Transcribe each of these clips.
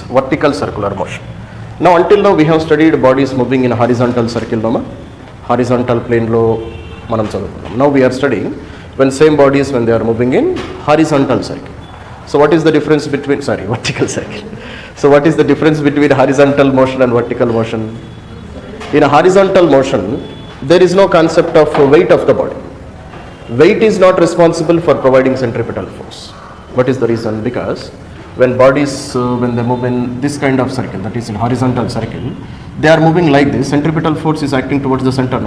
vertical circular motion. Now until now we have studied bodies moving in a horizontal circle, horizontal plane lo manam chadukunnam. Now we are studying when same bodies when they are moving in horizontal circle. So what is the difference between vertical circle. So what is the difference between horizontal motion and vertical motion? In a horizontal motion there is no concept of weight of the body. Weight is not responsible for providing centripetal force. What is the reason? Because when bodies when they move in this kind of circle, that is in horizontal circle, they are moving like this. Centripetal force is acting towards the center,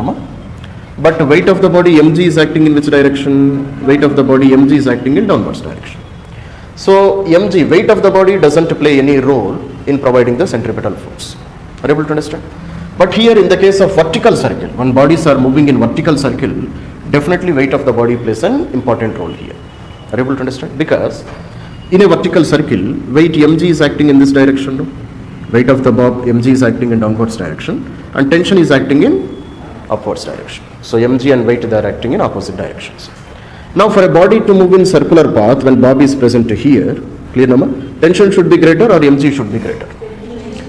but weight of the body mg is acting in which direction? Weight of the body mg is acting in downwards direction. So mg, weight of the body, doesn't play any role in providing the centripetal force. Are you able to understand? But here in the case of vertical circle, when bodies are moving in vertical circle, definitely weight of the body plays an important role here. Are you able to understand? Because in a vertical circle, weight mg is acting in this direction, weight of the bob mg is acting in downwards direction, and tension is acting in upwards direction. So mg and weight, they are acting in opposite directions. Now for a body to move in circular path, when bob is present here, clear number, tension should be greater or mg should be greater?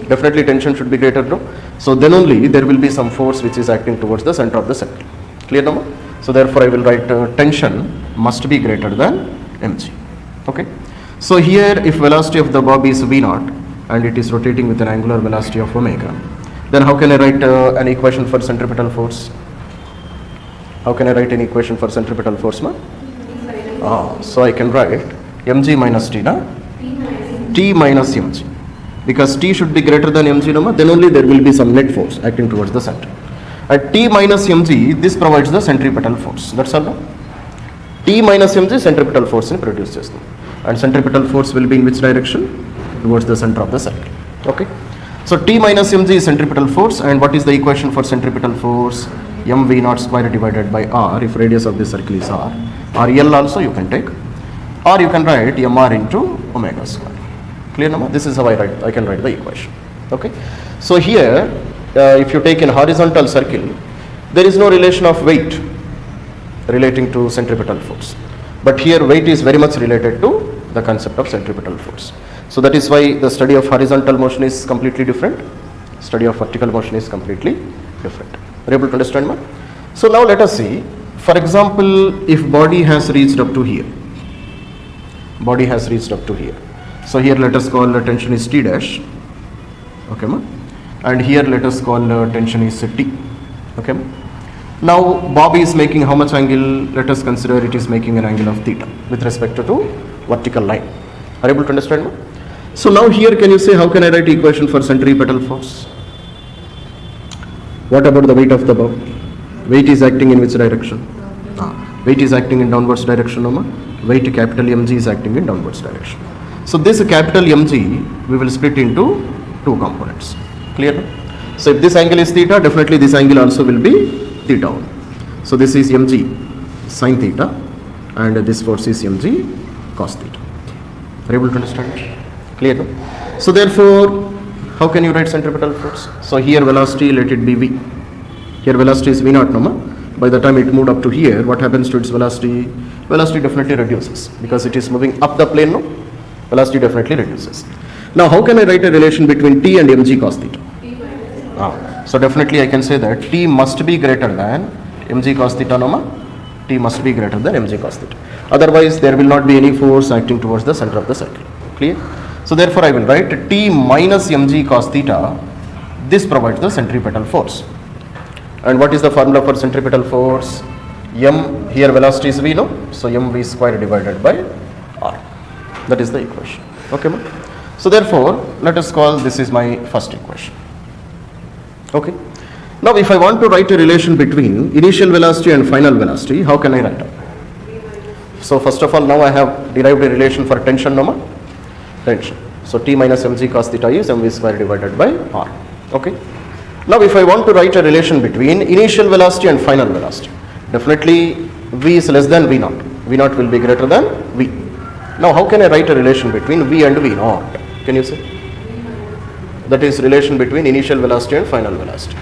Definitely tension should be greater, no? So then only there will be some force which is acting towards the center of the circle. Clear number? So therefore I will write tension must be greater than mg. Okay. So here if velocity of the bob is v naught and it is rotating with an angular velocity of omega, then how can I write an equation for centripetal force? How can I write an equation for centripetal force, ma? So I can write mg minus t, t minus mg. Because t should be greater than mg, then only there will be some net force acting towards the center. At t minus mg, this provides the centripetal force. That's all. T minus mg centripetal force in produce chestam. And centripetal force will be in which direction? Towards the center of the circle. Okay. So T minus mg is centripetal force, and what is the equation for centripetal force? mv naught square divided by r, if radius of the circle is r. Or L also you can take, or you can write mr into omega square. Clear number? This is how I can write the equation. Okay. So here if you take in horizontal circle, there is no relation of weight relating to centripetal force. But here weight is very much related to the concept of centripetal force. So that is why the study of horizontal motion is completely different. Study of vertical motion is completely different. Are you able to understand, ma? So now let us see, for example, if body has reached up to here. Body has reached up to here. So here let us call the tension is T dash. Okay, ma? And here let us call tension is T. Okay, ma? Now bob is making how much angle? Let us consider it is making an angle of theta with respect to vertical line. Are you able to understand, ma? So now here can you say how can I write equation for centripetal force? What about the weight of the bob? Weight is acting in which direction? Weight is acting in downwards direction, no, ma? Weight capital mg is acting in downwards direction. So this capital mg we will split into two components. Clear? So if this angle is theta, definitely this angle also will be theta. So this is mg sin theta and this force is mg cos theta. Are you able to understand? Clear? No? So therefore, how can you write centripetal force? So here velocity, let it be v. Here velocity is v naught, no, ma? By the time it moved up to here, what happens to its velocity? Velocity definitely reduces because it is moving up the plane, no? Velocity definitely reduces. Now how can I write a relation between t and mg cos theta? So definitely I can say that t must be greater than mg cos theta, no, ma? T must be greater than mg cos theta. Otherwise there will not be any force acting towards the center of the circle. Clear? So therefore I will write t minus mg cos theta. This provides the centripetal force. And what is the formula for centripetal force? M, here velocity is v, no? So mv square divided by r. That is the equation. Okay, ma? So therefore let us call this is my first equation. Okay. Now if I want to write a relation between initial velocity and final velocity, how can I write it? So first of all, now I have derived a relation for tension, no, ma? Tension. So T minus mg cos theta is mv square divided by r. Okay. Now if I want to write a relation between initial velocity and final velocity, definitely v is less than v naught. V naught will be greater than v. Now how can I write a relation between v and v naught? Can you say? That is relation between initial velocity and final velocity.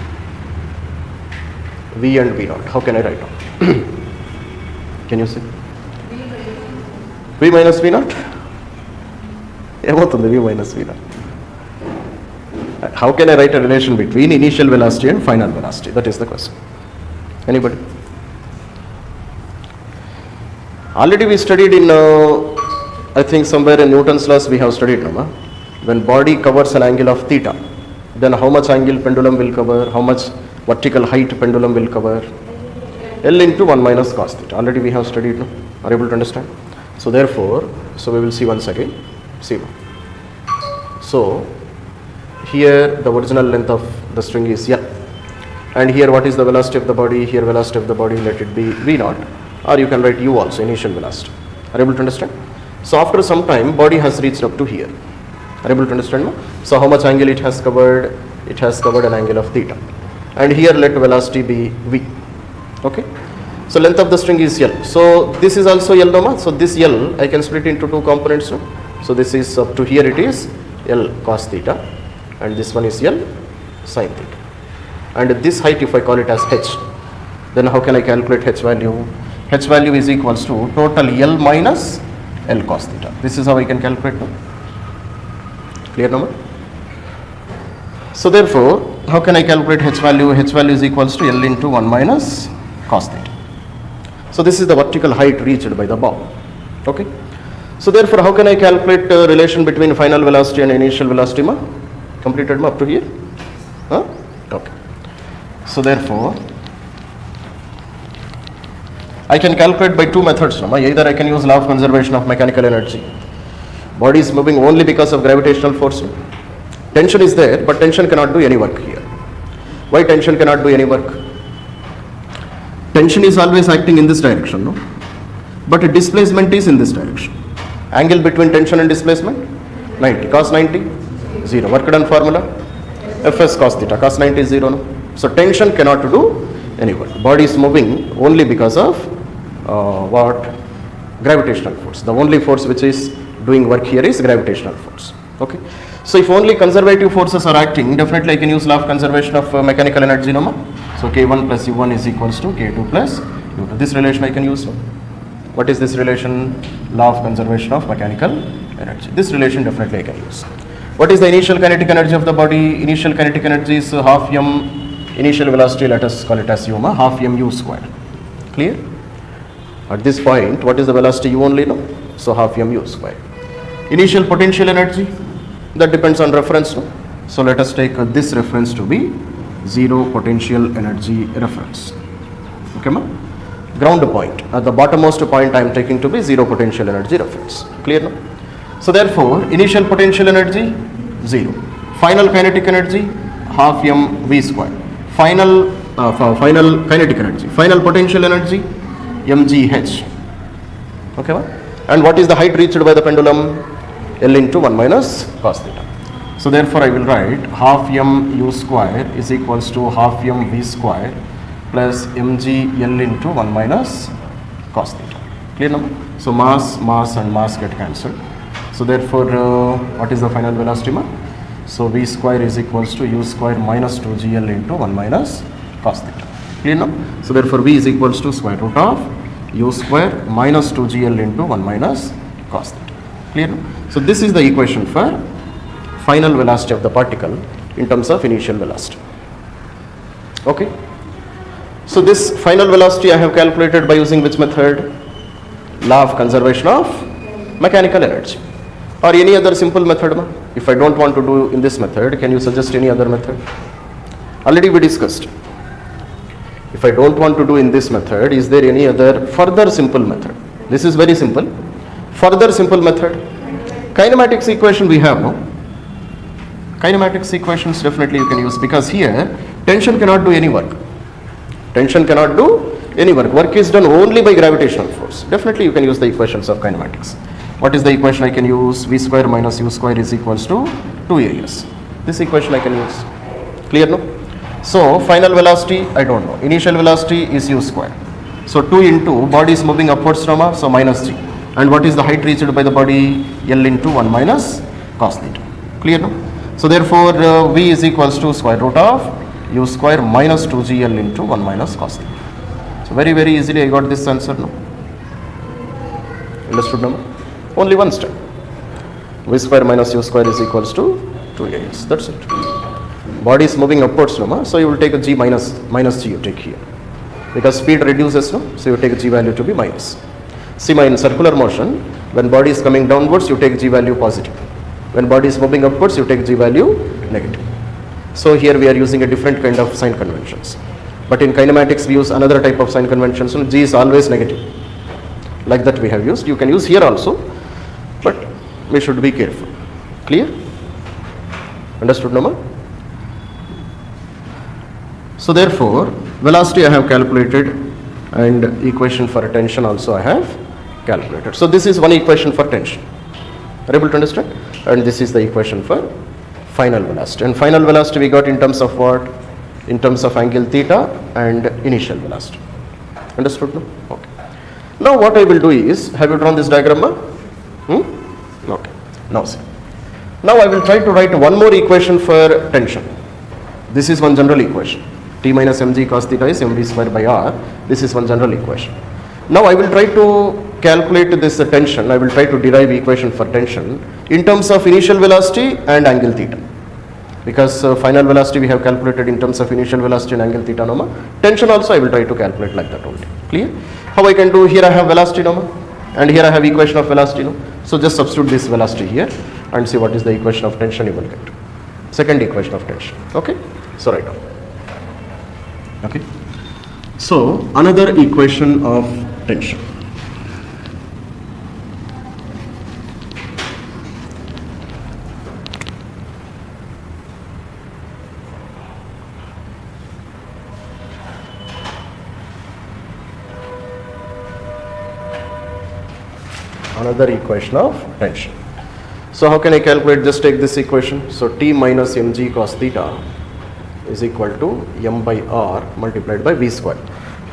V and v naught. How can I write it? Can you say? V minus v naught? ఏమవుతుంది v minus v naught? How can I write a relation between initial velocity and final velocity? That is the question. Anybody? Already we studied in, I think somewhere in Newton's laws we have studied, no? When body covers an angle of theta, then how much angle pendulum will cover, how much vertical height pendulum will cover? L into 1 minus cos theta. Already we have studied, no? Are you able to understand? So therefore, so we will see once again. See. So here the original length of the string is L. And here what is the velocity of the body? Here velocity of the body, let it be V naught. Or you can write U also, initial velocity. Are you able to understand? So after some time, body has reached up to here. Are you able to understand? No? So how much angle it has covered? It has covered an angle of theta. And here let velocity be V. Okay. So length of the string is L. So this is also L, no? So this L, I can split into two components. No? So this is up to here, it is L cos theta. And this one is L sin theta. And this height, if I call it as H, then how can I calculate H value? H value is equals to total L minus L cos theta. This is how I can calculate now. Clear number? So therefore, how can I calculate H value? H value is equals to L into 1 minus cos theta. So this is the vertical height reached by the ball. Okay. So therefore, how can I calculate relation between final velocity and initial velocity? Ma? Completed ma up to here? Huh? Okay. So therefore, I can calculate by two methods. No? Either I can use law of conservation of mechanical energy. Body is moving only because of gravitational force. No? Tension is there, but tension cannot do any work here. Why tension cannot do any work? Tension is always acting in this direction, no? But displacement is in this direction. Angle between tension and displacement? 90. Cos 90? 0. Work done formula? Fs cos theta. Cos 90 is 0, no? So tension cannot do any work. Body is moving only because of what? Gravitational force. The only force which is doing work here is gravitational force. Okay. So if only conservative forces are acting, definitely I can use law of conservation of mechanical energy, no? So K1 plus U1 is equals to K2 plus U2. This relation I can use. No? What is this relation? Law of conservation of mechanical energy. This relation definitely I can use. What is the initial kinetic energy of the body? Initial kinetic energy is half m initial velocity, let us call it as u, half m u square. Clear? At this point, what is the velocity u only? No? So half m u square. Initial potential energy, that depends on reference. No? So let us take this reference to be zero potential energy reference. Okay, ma? Ground point, at the bottommost point I am taking to be zero potential energy reference. Clear? No? So therefore, initial potential energy 0. Final kinetic energy half m v square. Final kinetic energy. Final potential energy mgh. Okay, ma? And what is the height reached by the pendulum? L into 1 minus cos theta. So therefore I will write half m u square is equals to half m v square plus mg L into 1 minus cos theta. Clear number? So mass and mass get cancelled. So therefore what is the final velocity? Ma? So v square is equals to u square minus 2gl into 1 minus cos theta. Clear now? So therefore v is equals to square root of u square minus 2gl into 1 minus cos theta. Clear now? So this is the equation for final velocity of the particle in terms of initial velocity. Okay. So this final velocity I have calculated by using which method? Law of conservation of mechanical energy. Or any other simple method? Ma? If I don't want to do in this method, can you suggest any other method? Already we discussed. If I don't want to do in this method, is there any other further simple method? This is very simple. Further simple method. Kinematics equation we have, no? Kinematics equations definitely you can use, because here tension cannot do any work. Tension cannot do any work. Work is done only by gravitational force. Definitely you can use the equations of kinematics. What is the equation I can use? V square minus u square is equals to 2as. This equation I can use. Clear, no? So final velocity I don't know. Initial velocity is u square. So 2 into body is moving upwards from us, so minus g. And what is the height reached by the body? L into 1 minus cos theta. Clear, no? So therefore v is equals to square root of u square minus 2gl into 1 minus cos theta. So very easily I got this answer, no? Understood, no? Only one step. V square minus u square is equals to 2as. That's it. body is moving upwards, no, so you will take a g minus g you take here. Because speed reduces, no, so you take g value to be minus. See, in circular motion, when body is coming downwards, you take g value positive. When body is moving upwards, you take g value negative. So here we are using a different kind of sign conventions. But in kinematics, we use another type of sign convention. So g is always negative. Like that we have used. You can use here also, but we should be careful. Clear? Understood, Nama? So therefore, velocity I have calculated and equation for tension also I have calculated. So this is one equation for tension. Are you able to understand? And this is the equation for final velocity. And final velocity we got in terms of what? In terms of angle theta and initial velocity. Understood? No? Okay. Now what I will do is, have you drawn this diagram? Okay. Now see. Now I will try to write one more equation for tension. This is one general equation. T minus mg cos theta is mv square by r. This is one general equation. Now I will try to calculate this tension. I will try to derive equation for tension in terms of initial velocity and angle theta. Because final velocity we have calculated in terms of initial velocity and angle theta, norma. Tension also I will try to calculate like that only. Clear? How I can do? Here I have velocity, norma, and here I have equation of velocity, no. So just substitute this velocity here and see what is the equation of tension you will get. Second equation of tension. Okay? So write down. Okay? So another equation of tension. Another equation of tension. So how can I calculate? Just take this equation. So T minus mg cos theta is equal to m by r multiplied by v square.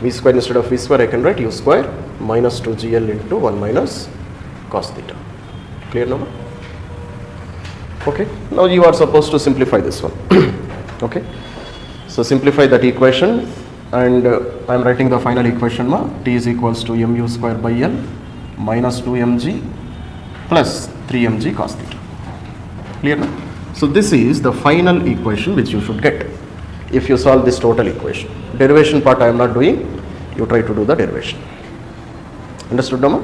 V square instead of v square I can write u square minus 2gl into 1 minus cos theta. Clear now? Okay. Now you are supposed to simplify this one. Okay. So simplify that equation and I am writing the final equation. T is equals to mu square by l minus 2mg plus 3mg cos theta. Clear now? So this is the final equation which you should get if you solve this total equation. Derivation part I am not doing, you try to do the derivation. Understood, Dhamma?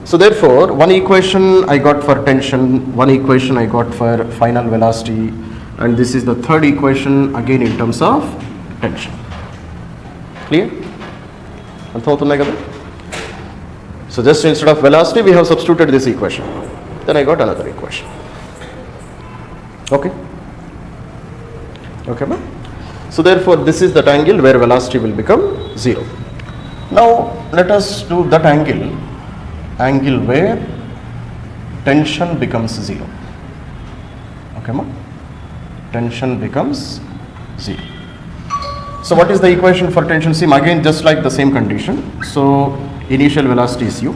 So therefore, one equation I got for tension, one equation I got for final velocity, and this is the third equation again in terms of tension. Clear? So just instead of velocity we have substituted this equation. Then I got another equation. Okay? Okay, ma'am? So therefore this is that angle where velocity will become 0. Now let us do that angle where tension becomes 0. Okay, ma'am? Tension becomes 0. So what is the equation for tension? See, again just like the same condition. So initial velocity is u.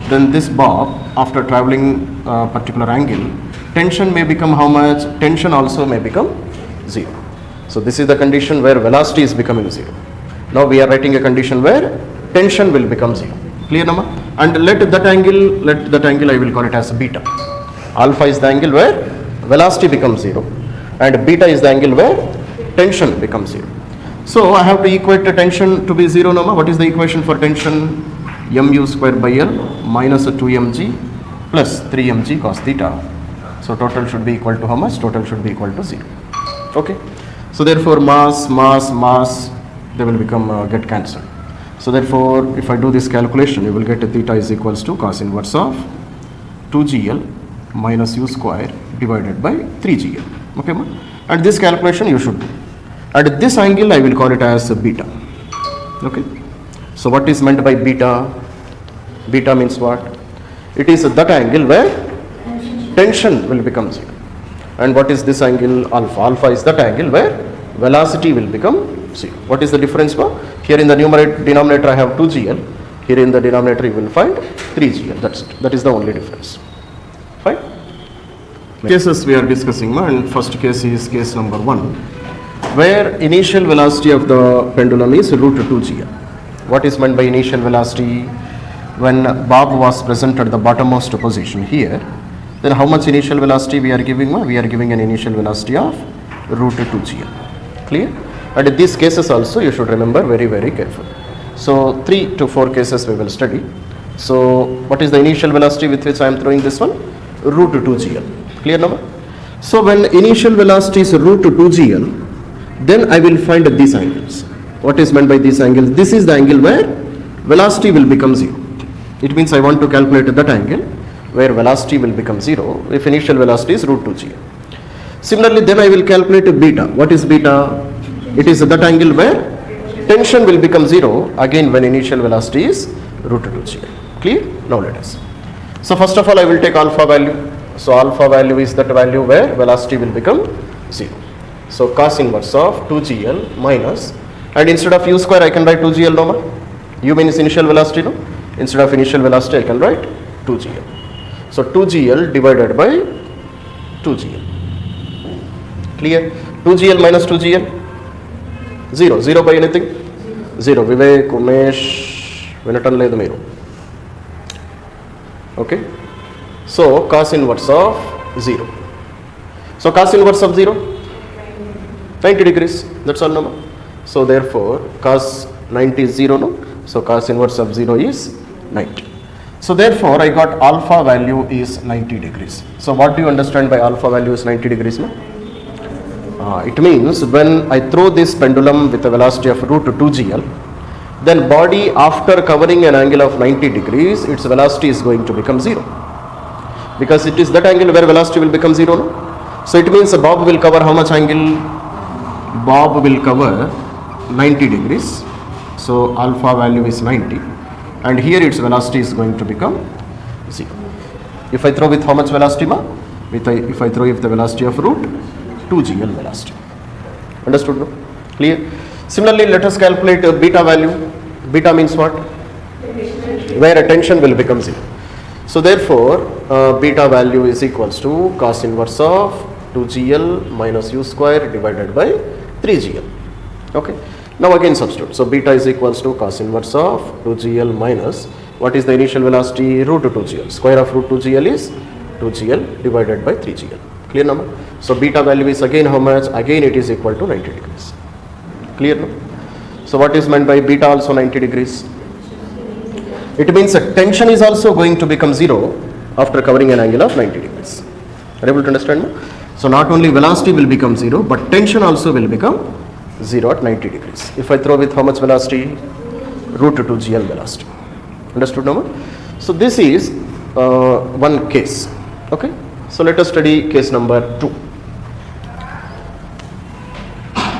Then this bob after traveling a particular angle, tension may become how much? Tension also may become 0. So this is the condition where velocity is becoming 0. Now we are writing a condition where tension will become 0. Clear, Nama? And let that angle I will call it as beta. Alpha is the angle where velocity becomes 0 and beta is the angle where tension becomes 0. So I have to equate the tension to be 0, Nama. What is the equation for tension? Mu square by L minus 2mg plus 3mg cos theta. So total should be equal to how much? Total should be equal to 0. Okay. So therefore mass, they will become get cancelled. So therefore if I do this calculation, you will get theta is equals to cos inverse of 2gl minus u square divided by 3gl. Okay, ma? And this calculation you should do. And this angle I will call it as beta. Okay. So what is meant by beta? Beta means what? It is that angle where tension will become 0. And what is this angle? Alpha. Alpha is that angle where velocity will become 0. What is the difference? Here in the denominator I have 2gl. Here in the denominator you will find 3gl. That's it. That is the only difference. Fine? Cases we are discussing, and first case is case number 1, where initial velocity of the pendulum is root 2gl. What is meant by initial velocity? When bob was present at the bottommost position here, then how much initial velocity we are giving? We are giving an initial velocity of root 2gl. Clear? And in these cases also you should remember very careful. So 3 to 4 cases we will study. So what is the initial velocity with which I am throwing this one? Root 2gl. Clear now? So when initial velocity is root 2gl, then I will find these angles. What is meant by these angles? This is the angle where velocity will become 0. It means I want to calculate that angle where velocity will become 0 if initial velocity is root 2gl. Similarly, then I will calculate beta. What is beta? It is that angle where tension will become 0 again when initial velocity is root 2gl. Clear? Now let us. So first of all I will take alpha value. So alpha value is that value where velocity will become 0. So cos inverse of 2gl minus, and instead of u square I can write 2gl no ma. U means initial velocity no. Instead of initial velocity I can write 2gl. So 2gl divided by 2gl. Clear? 2gl minus 2gl? 0. 0 by anything? 0. Vivek, Umesh, Venaton ledu meeru. Okay. So cos inverse of 0. So cos inverse of 0? 90 degrees. That's all no. So therefore cos 90 is 0 no. So cos inverse of 0 is 90. So therefore I got alpha value is 90 degrees. So what do you understand by alpha value is 90 degrees no? It means when I throw this pendulum with a velocity of root 2gl, then body after covering an angle of 90 degrees, its velocity is going to become 0. Because it is that angle where velocity will become 0 no? So it means bob will cover how much angle? Bob will cover 90 degrees. So alpha value is 90, and here its velocity is going to become 0. If I throw with how much velocity ma? If I throw with the velocity of root 2gl velocity. Understood no? Clear? Similarly let us calculate beta value. Beta means what? Where a tension will become 0. So therefore beta value is equals to cos inverse of 2gl minus u square divided by 3gl. Okay. Now again substitute. So beta is equals to cos inverse of 2gl minus, what is the initial velocity? Root 2gl. Square of root 2gl is 2gl divided by 3gl. Clear number? So beta value is again how much? Again it is equal to 90 degrees. Clear no? So what is meant by beta also 90 degrees? It means that tension is also going to become 0 after covering an angle of 90 degrees. Are you able to understand no? So not only velocity will become 0, but tension also will become 0 at 90 degrees. If I throw with how much velocity? Root 2gl velocity. Understood now? So this is one case. Okay. So let us study case number 2.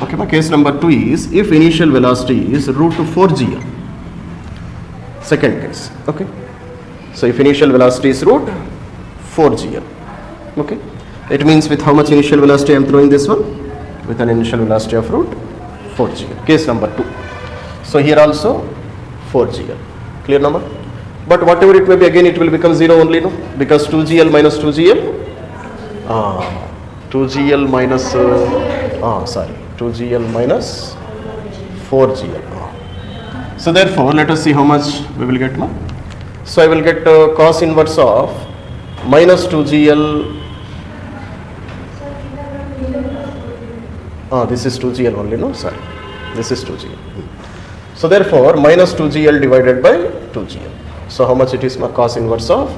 Okay, my case number 2 is if initial velocity is root 4gl. Second case. Okay. So if initial velocity is root 4gl. Okay. It means with how much initial velocity I am throwing this one? With an initial velocity of root 4gl. Case number 2. So here also 4gl. Clear number? But whatever it may be, again it will become 0 only no? Because 2gl minus 2gl. 2gl minus 2gl minus 4gl. So therefore let us see how much we will get now. So I will get cos inverse of minus 2gl. This is 2gl only no? Sorry. This is 2gl. So therefore minus 2gl divided by 2gl. So how much it is? Cos inverse of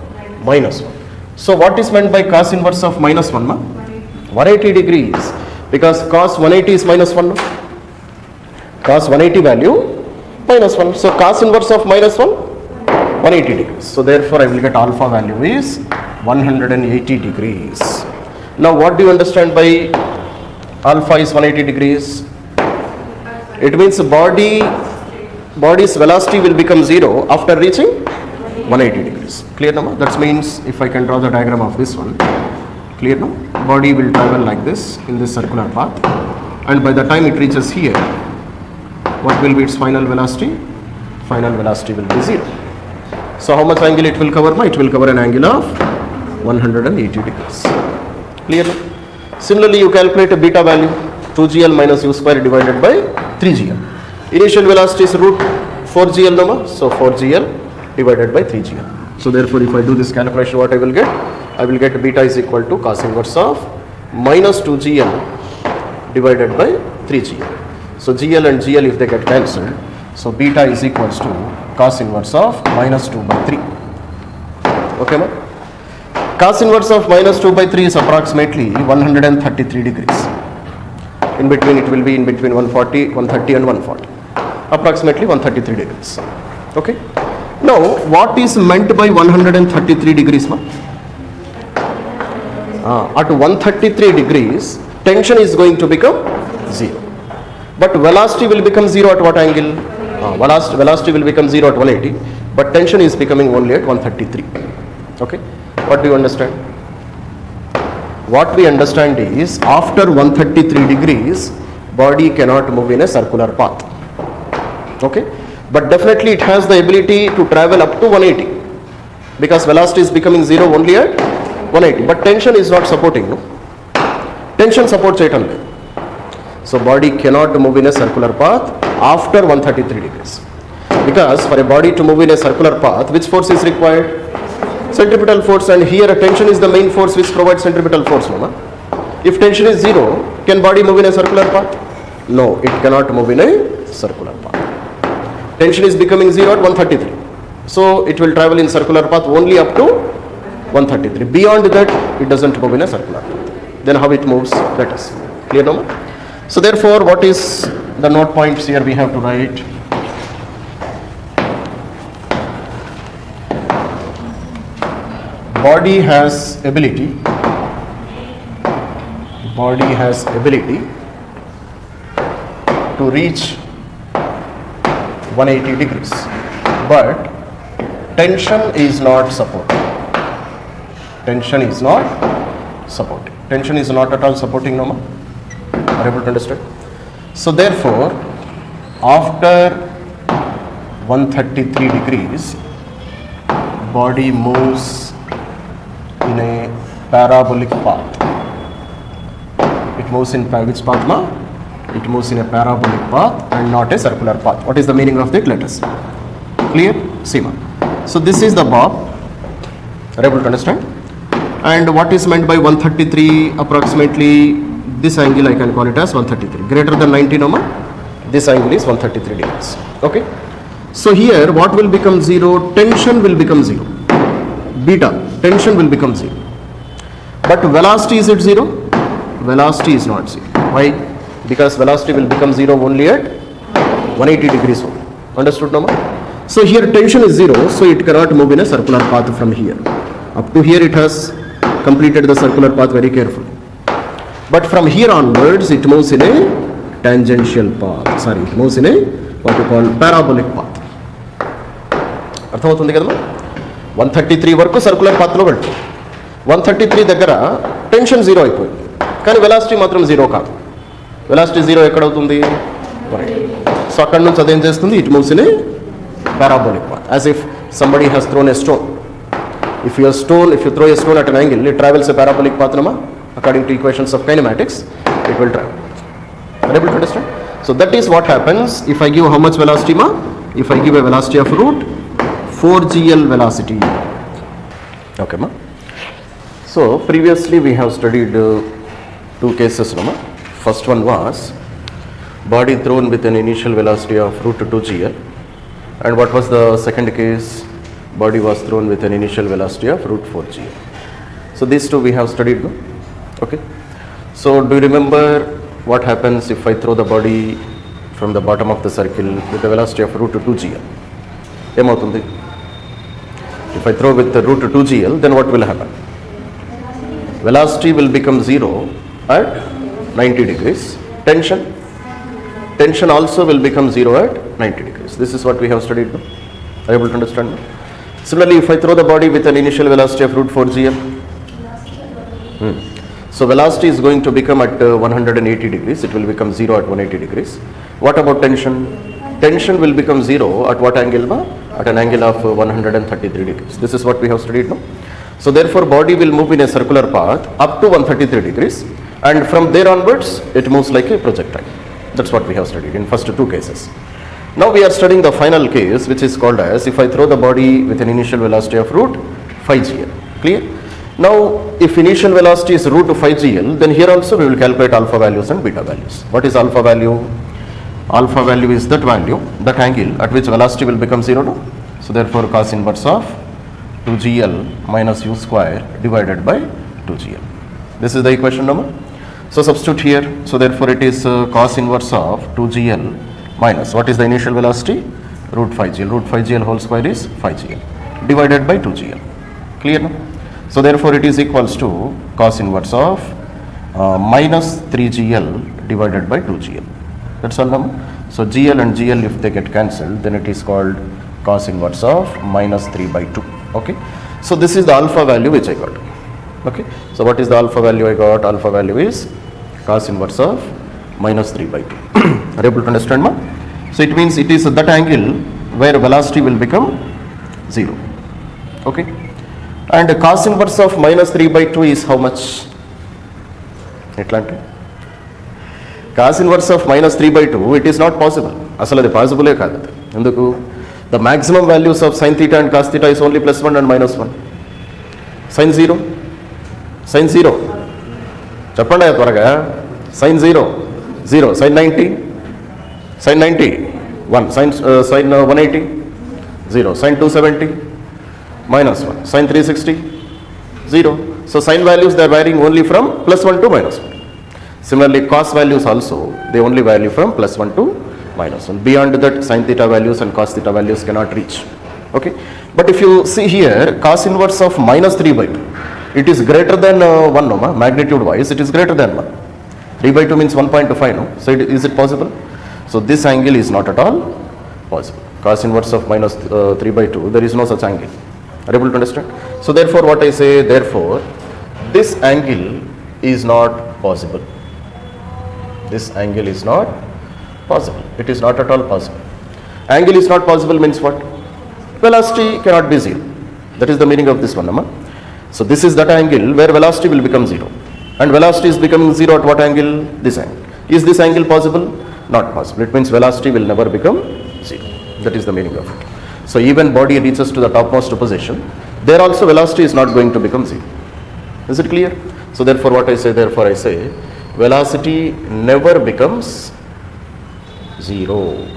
minus 1. So what is meant by cos inverse of minus 1 ma? 180 degrees. Because cos 180 is minus 1 no? Cos 180 value minus 1. So cos inverse of minus 1, 180 degrees. So therefore I will get alpha value is 180 degrees. Now what do you understand by alpha is 180 degrees? It means body's velocity will become 0 after reaching 180 degrees. Clear now? That means if I can draw the diagram of this one, clear now? Body will travel like this in this circular path, and by the time it reaches here, what will be its final velocity? Final velocity will be 0. So how much angle it will cover? It will cover an angle of 180 degrees. Clear now? Similarly, you calculate a beta value, 2gl minus u square divided by 3gl. Initial velocity is root 4gl number, so 4gl divided by 3gl. So therefore if I do this calculation, what I will get? I will get beta is equal to cos inverse of minus 2gl divided by 3gl. So gl and gl, if they get cancelled, so beta is equals to cos inverse of minus 2 by 3. Okay, ma? Cos inverse of minus 2 by 3 is approximately 133 degrees. In between, it will be in between 140, 130 and 140. Approximately 133 degrees. Okay. Now, what is meant by 133 degrees, ma? At 133 degrees, tension is going to become 0. But velocity will become 0 at what angle? Velocity will become 0 at 180, but tension is becoming only at 133. Okay. What do you understand? What we understand is after 133 degrees, body cannot move in a circular path. Okay. But definitely it has the ability to travel up to 180 because velocity is becoming 0 only at 180. But tension is not supporting. No? Tension supports it only. So body cannot move in a circular path after 133 degrees. Because for a body to move in a circular path, which force is required? Centripetal force, and here tension is the main force which provides centripetal force. No? If tension is 0, can body move in a circular path? No, it cannot move in a circular path. Tension is becoming 0 at 133. So it will travel in circular path only up to 133. Beyond that, it doesn't move in a circular path. Then how it moves? Let us. Clear now? So therefore, what is the note points here we have to write? Body has ability to reach 180 degrees, but tension is not supporting. Tension is not at all supporting, no ma? Are you able to understand? So therefore, after 133 degrees, body moves in a parabolic path. It moves in which path, ma? It moves in a parabolic path and not a circular path. What is the meaning of that? Let us. Clear? See, ma. So this is the bob. Are you able to understand? And what is meant by 133? Approximately this angle I can call it as 133. Greater than 90, no ma? This angle is 133 degrees. Okay. So here what will become 0? Tension will become 0. Beta, tension will become 0. But velocity, is it 0? Velocity is not 0. Why? Because velocity will become 0 only at 180 degrees only. Understood now? So here tension is 0, so it cannot move in a circular path from here. Up to here it has completed the circular path very carefully. But from here onwards it moves in a tangential path. Sorry, it moves in a what you call parabolic path. అర్థమవుతుంది కదమ్మా? 133 వరకు circular పాత్లో వెళ్తుంది. 133 దగ్గర tension 0 అయిపోయింది, కానీ velocity మాత్రం 0 కాదు. Velocity 0 ఎక్కడవుతుంది? So అక్కడ నుంచి అదేం చేస్తుంది? It moves in a parabolic path, as if somebody has throne a stone. If you throw a stone at an angle, it travels a parabolic path, according to equations of kinematics, it will travel. Are you able to understand? So that is what happens if I give how much velocity, ma? If I give a velocity of root 4gl velocity. Okay, ma? So previously we have studied two cases, ma? First one was body thrown with an initial velocity of root 2gl, and what was the second case? Body was thrown with an initial velocity of root 4gl. So these two we have studied, no? Okay. So do you remember what happens if I throw the body from the bottom of the circle with the velocity of root 2gl? Emautundi? If I throw with the root 2gl, then what will happen? Velocity will become 0 at 90 degrees. Tension also will become 0 at 90 degrees. This is what we have studied, no? Are you able to understand, no? Similarly, if I throw the body with an initial velocity of root 4gl, so velocity is going to become at 180 degrees. It will become 0 at 180 degrees. What about tension? Tension will become 0 at what angle? At an angle of 133 degrees. This is what we have studied, no? So therefore, body will move in a circular path up to 133 degrees, and from there onwards, it moves like a projectile. That's what we have studied in first two cases. Now we are studying the final case, which is called as if I throw the body with an initial velocity of root 5gl. Clear? Now, if initial velocity is root 5 gl, then here also we will calculate alpha values and beta values. What is alpha value? Alpha value is that value, that angle at which velocity will become 0. No? So therefore cos inverse of 2gl minus u square divided by 2gl. This is the equation number. So substitute here. So therefore it is cos inverse of 2gl minus, what is the initial velocity? Root 5gl. Root 5gl whole square is 5gl divided by 2gl. Clear now? So therefore it is equals to cos inverse of minus 3gl divided by 2gl. That's all number. So gl and gl, if they get cancelled, then it is called cos inverse of minus 3 by 2. Okay. So this is the alpha value which I got. Okay. So what is the alpha value I got? Alpha value is cos inverse of minus 3 by 2. Are you able to understand, ma? So it means it is that angle where velocity will become 0. Okay. And cos inverse of minus 3 by 2 is how much? Cos inverse of minus 3 by 2, it is not possible. Asala the possible kaadu. Enduku? The maximum values of sin theta and cos theta is only plus 1 and minus 1. Sin 0? Sin 0. Chappanda tvaraga. Sin 0. 0. Sin 90? Sin 90? 1. Sin 180? 0. Sin 270? Minus 1. Sin 360? 0. So sin values, they are varying only from plus 1 to minus 1. Similarly, cos values also, they only vary from plus 1 to minus 1. Beyond that, sin theta values and cos theta values cannot reach. Okay. But if you see here, cos inverse of minus 3 by 2, it is greater than 1, no, magnitude wise, it is greater than 1. 3 by 2 means 1.5, no? So is it possible? So this angle is not at all possible. Cos inverse of minus 3 by 2, there is no such angle. Are you able to understand? So therefore what I say, therefore, this angle is not possible. This angle is not possible. It is not at all possible. Angle is not possible means what? Velocity cannot be 0. That is the meaning of this one. So this is that angle where velocity will become 0. And velocity is becoming 0 at what angle? This angle. Is this angle possible? Not possible. It means velocity will never become 0. That is the meaning of it. So even body reaches to the topmost position, there also velocity is not going to become 0. Is it clear? So therefore what I say, velocity never becomes 0.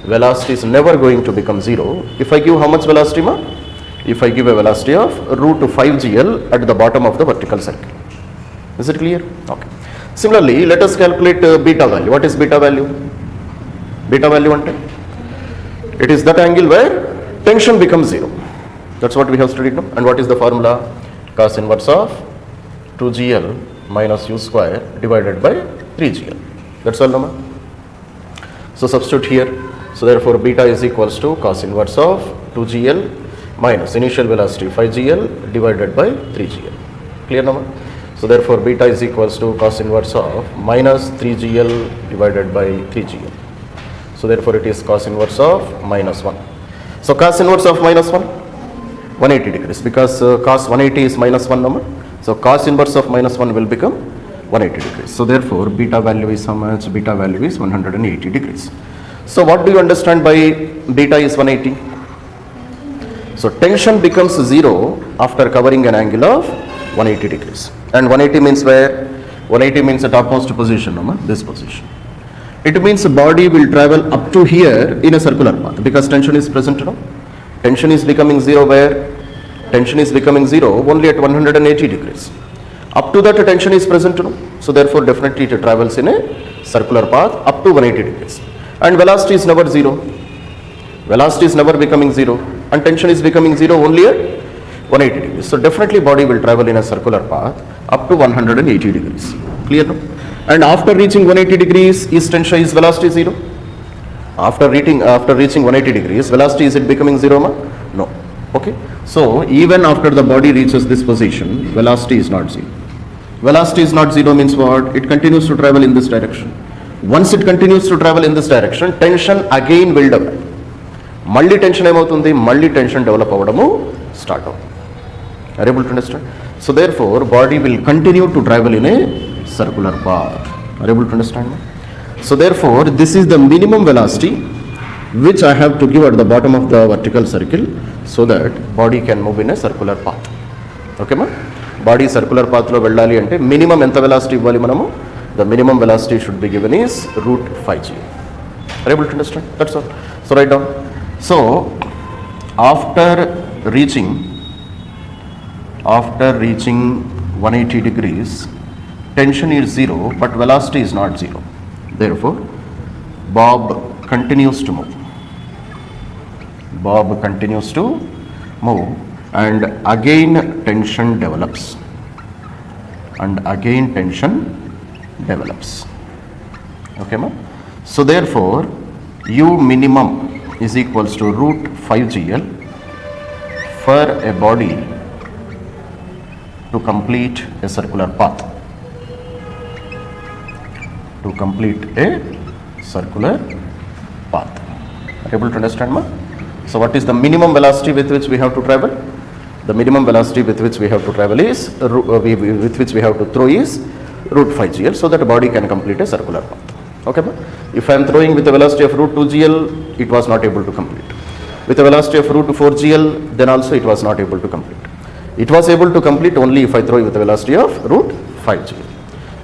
Velocity is never going to become 0. If I give how much velocity, ma? If I give a velocity of root 5gl at the bottom of the vertical circle. Is it clear? Okay. Similarly, let us calculate beta value. What is beta value? Beta value ante? It is that angle where tension becomes 0. That's what we have studied now. And what is the formula? Cos inverse of 2gl minus u square divided by 3gl. That's all, no? So substitute here. So therefore beta is equals to cos inverse of 2gl minus initial velocity 5gl divided by 3gl. Clear, no? So therefore beta is equals to cos inverse of minus 3gl divided by 3gl. So therefore it is cos inverse of minus 1. So cos inverse of minus 1, 180 degrees, because cos 180 is minus 1 number. So cos inverse of minus 1 will become 180 degrees. So therefore beta value is how much? Beta value is 180 degrees. So what do you understand by beta is 180? So tension becomes 0 after covering an angle of 180 degrees. And 180 means where? 180 means the topmost position, no? This position. It means the body will travel up to here in a circular path because tension is present, no? Tension is becoming 0 where? Tension is becoming 0 only at 180 degrees. Up to that tension is present, no? So therefore definitely it travels in a circular path up to 180 degrees. And velocity is never 0. Velocity is never becoming 0. And tension is becoming 0 only at 180 degrees. So definitely body will travel in a circular path up to 180 degrees. Clear, no? And after reaching 180 degrees, is velocity 0? After reaching 180 degrees, velocity is it becoming 0, ma? No. Okay. So even after the body reaches this position, velocity is not 0. Velocity is not 0 means what? It continues to travel in this direction. Once it continues to travel in this direction, tension again will develop. Mulli tension ఏమవుతుంది? Mulli tension develop avadamu start అవుతుంది. Are you able to understand? So therefore body will continue to travel in a circular path. Are you able to understand? So therefore this is the minimum velocity which I have to give at the bottom of the vertical circle so that body can move in a circular path. Okay, ma? Body circular పాత్లో వెళ్ళాలి అంటే minimum ఎంత velocity ఇవ్వాలి మనము? The minimum velocity should be given is √5g. Are you able to understand? That's all. So write down. So after reaching 180 degrees, tension is 0, but velocity is not 0. Therefore, Bob continues to move. Bob continues to move, and again tension develops. Okay, ma? So therefore, U minimum is equals to √5gl for a body to complete a circular path. To complete a circular path. Are you able to understand, ma? So what is the minimum velocity with which we have to travel? The minimum velocity with which we have to travel is, with which we have to throw is √5gl, so that a body can complete a circular path. Okay, ma? If I am throwing with a velocity of √2gl, it was not able to complete. With a velocity of √4gl, then also it was not able to complete. It was able to complete only if I throw with a velocity of √5gl.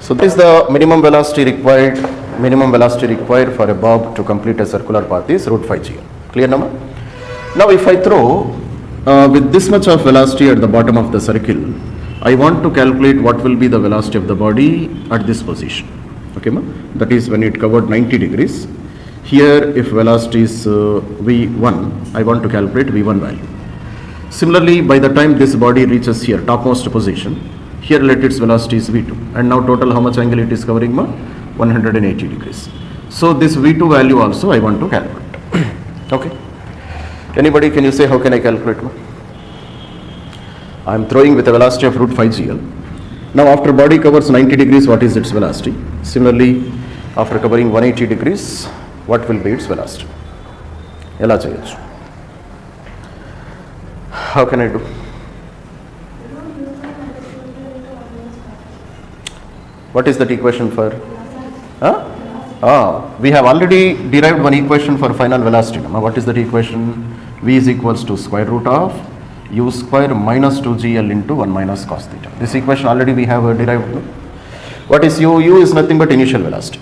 So this is the minimum velocity required. Minimum velocity required for a bob to complete a circular path is √5gl. Clear now? Now if I throw with this much of velocity at the bottom of the circle, I want to calculate what will be the velocity of the body at this position. Okay, ma? That is when it covered 90 degrees. Here if velocity is v1, I want to calculate v1 value. Similarly, by the time this body reaches here, topmost position, here let its velocity is v2, and now total how much angle it is covering, ma? 180 degrees. So this v2 value also I want to calculate. Okay. Anybody, can you say how can I calculate, ma? I am throwing with a velocity of √5gl. Now after body covers 90 degrees, what is its velocity? Similarly, after covering 180 degrees, what will be its velocity? Ela cheyochu? How can I do? What is that equation for? We have already derived one equation for final velocity. Now what is that equation? V is equals to square root of u square minus 2gl into 1 minus cos theta. This equation already we have derived. No? What is u? U is nothing but initial velocity.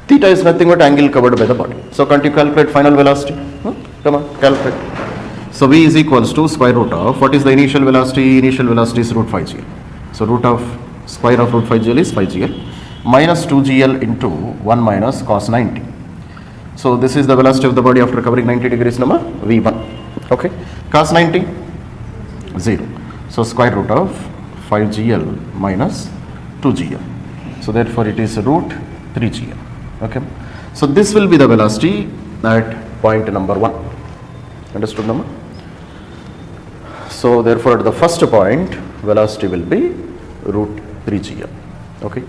Theta is nothing but angle covered by the body. So can't you calculate final velocity? Come on, calculate. So v is equals to square root of, what is the initial velocity? Initial velocity is √5gl. So root of square of √5gl is 5gl minus 2gl into 1 minus cos 90. So this is the velocity of the body after covering 90 degrees, number v1. Okay, cos 90, 0. So square root of 5gl minus 2gl. So therefore it is √3gl. Okay, so this will be the velocity at point number 1. Understood, number? So therefore at the first point velocity will be √3gl. Okay.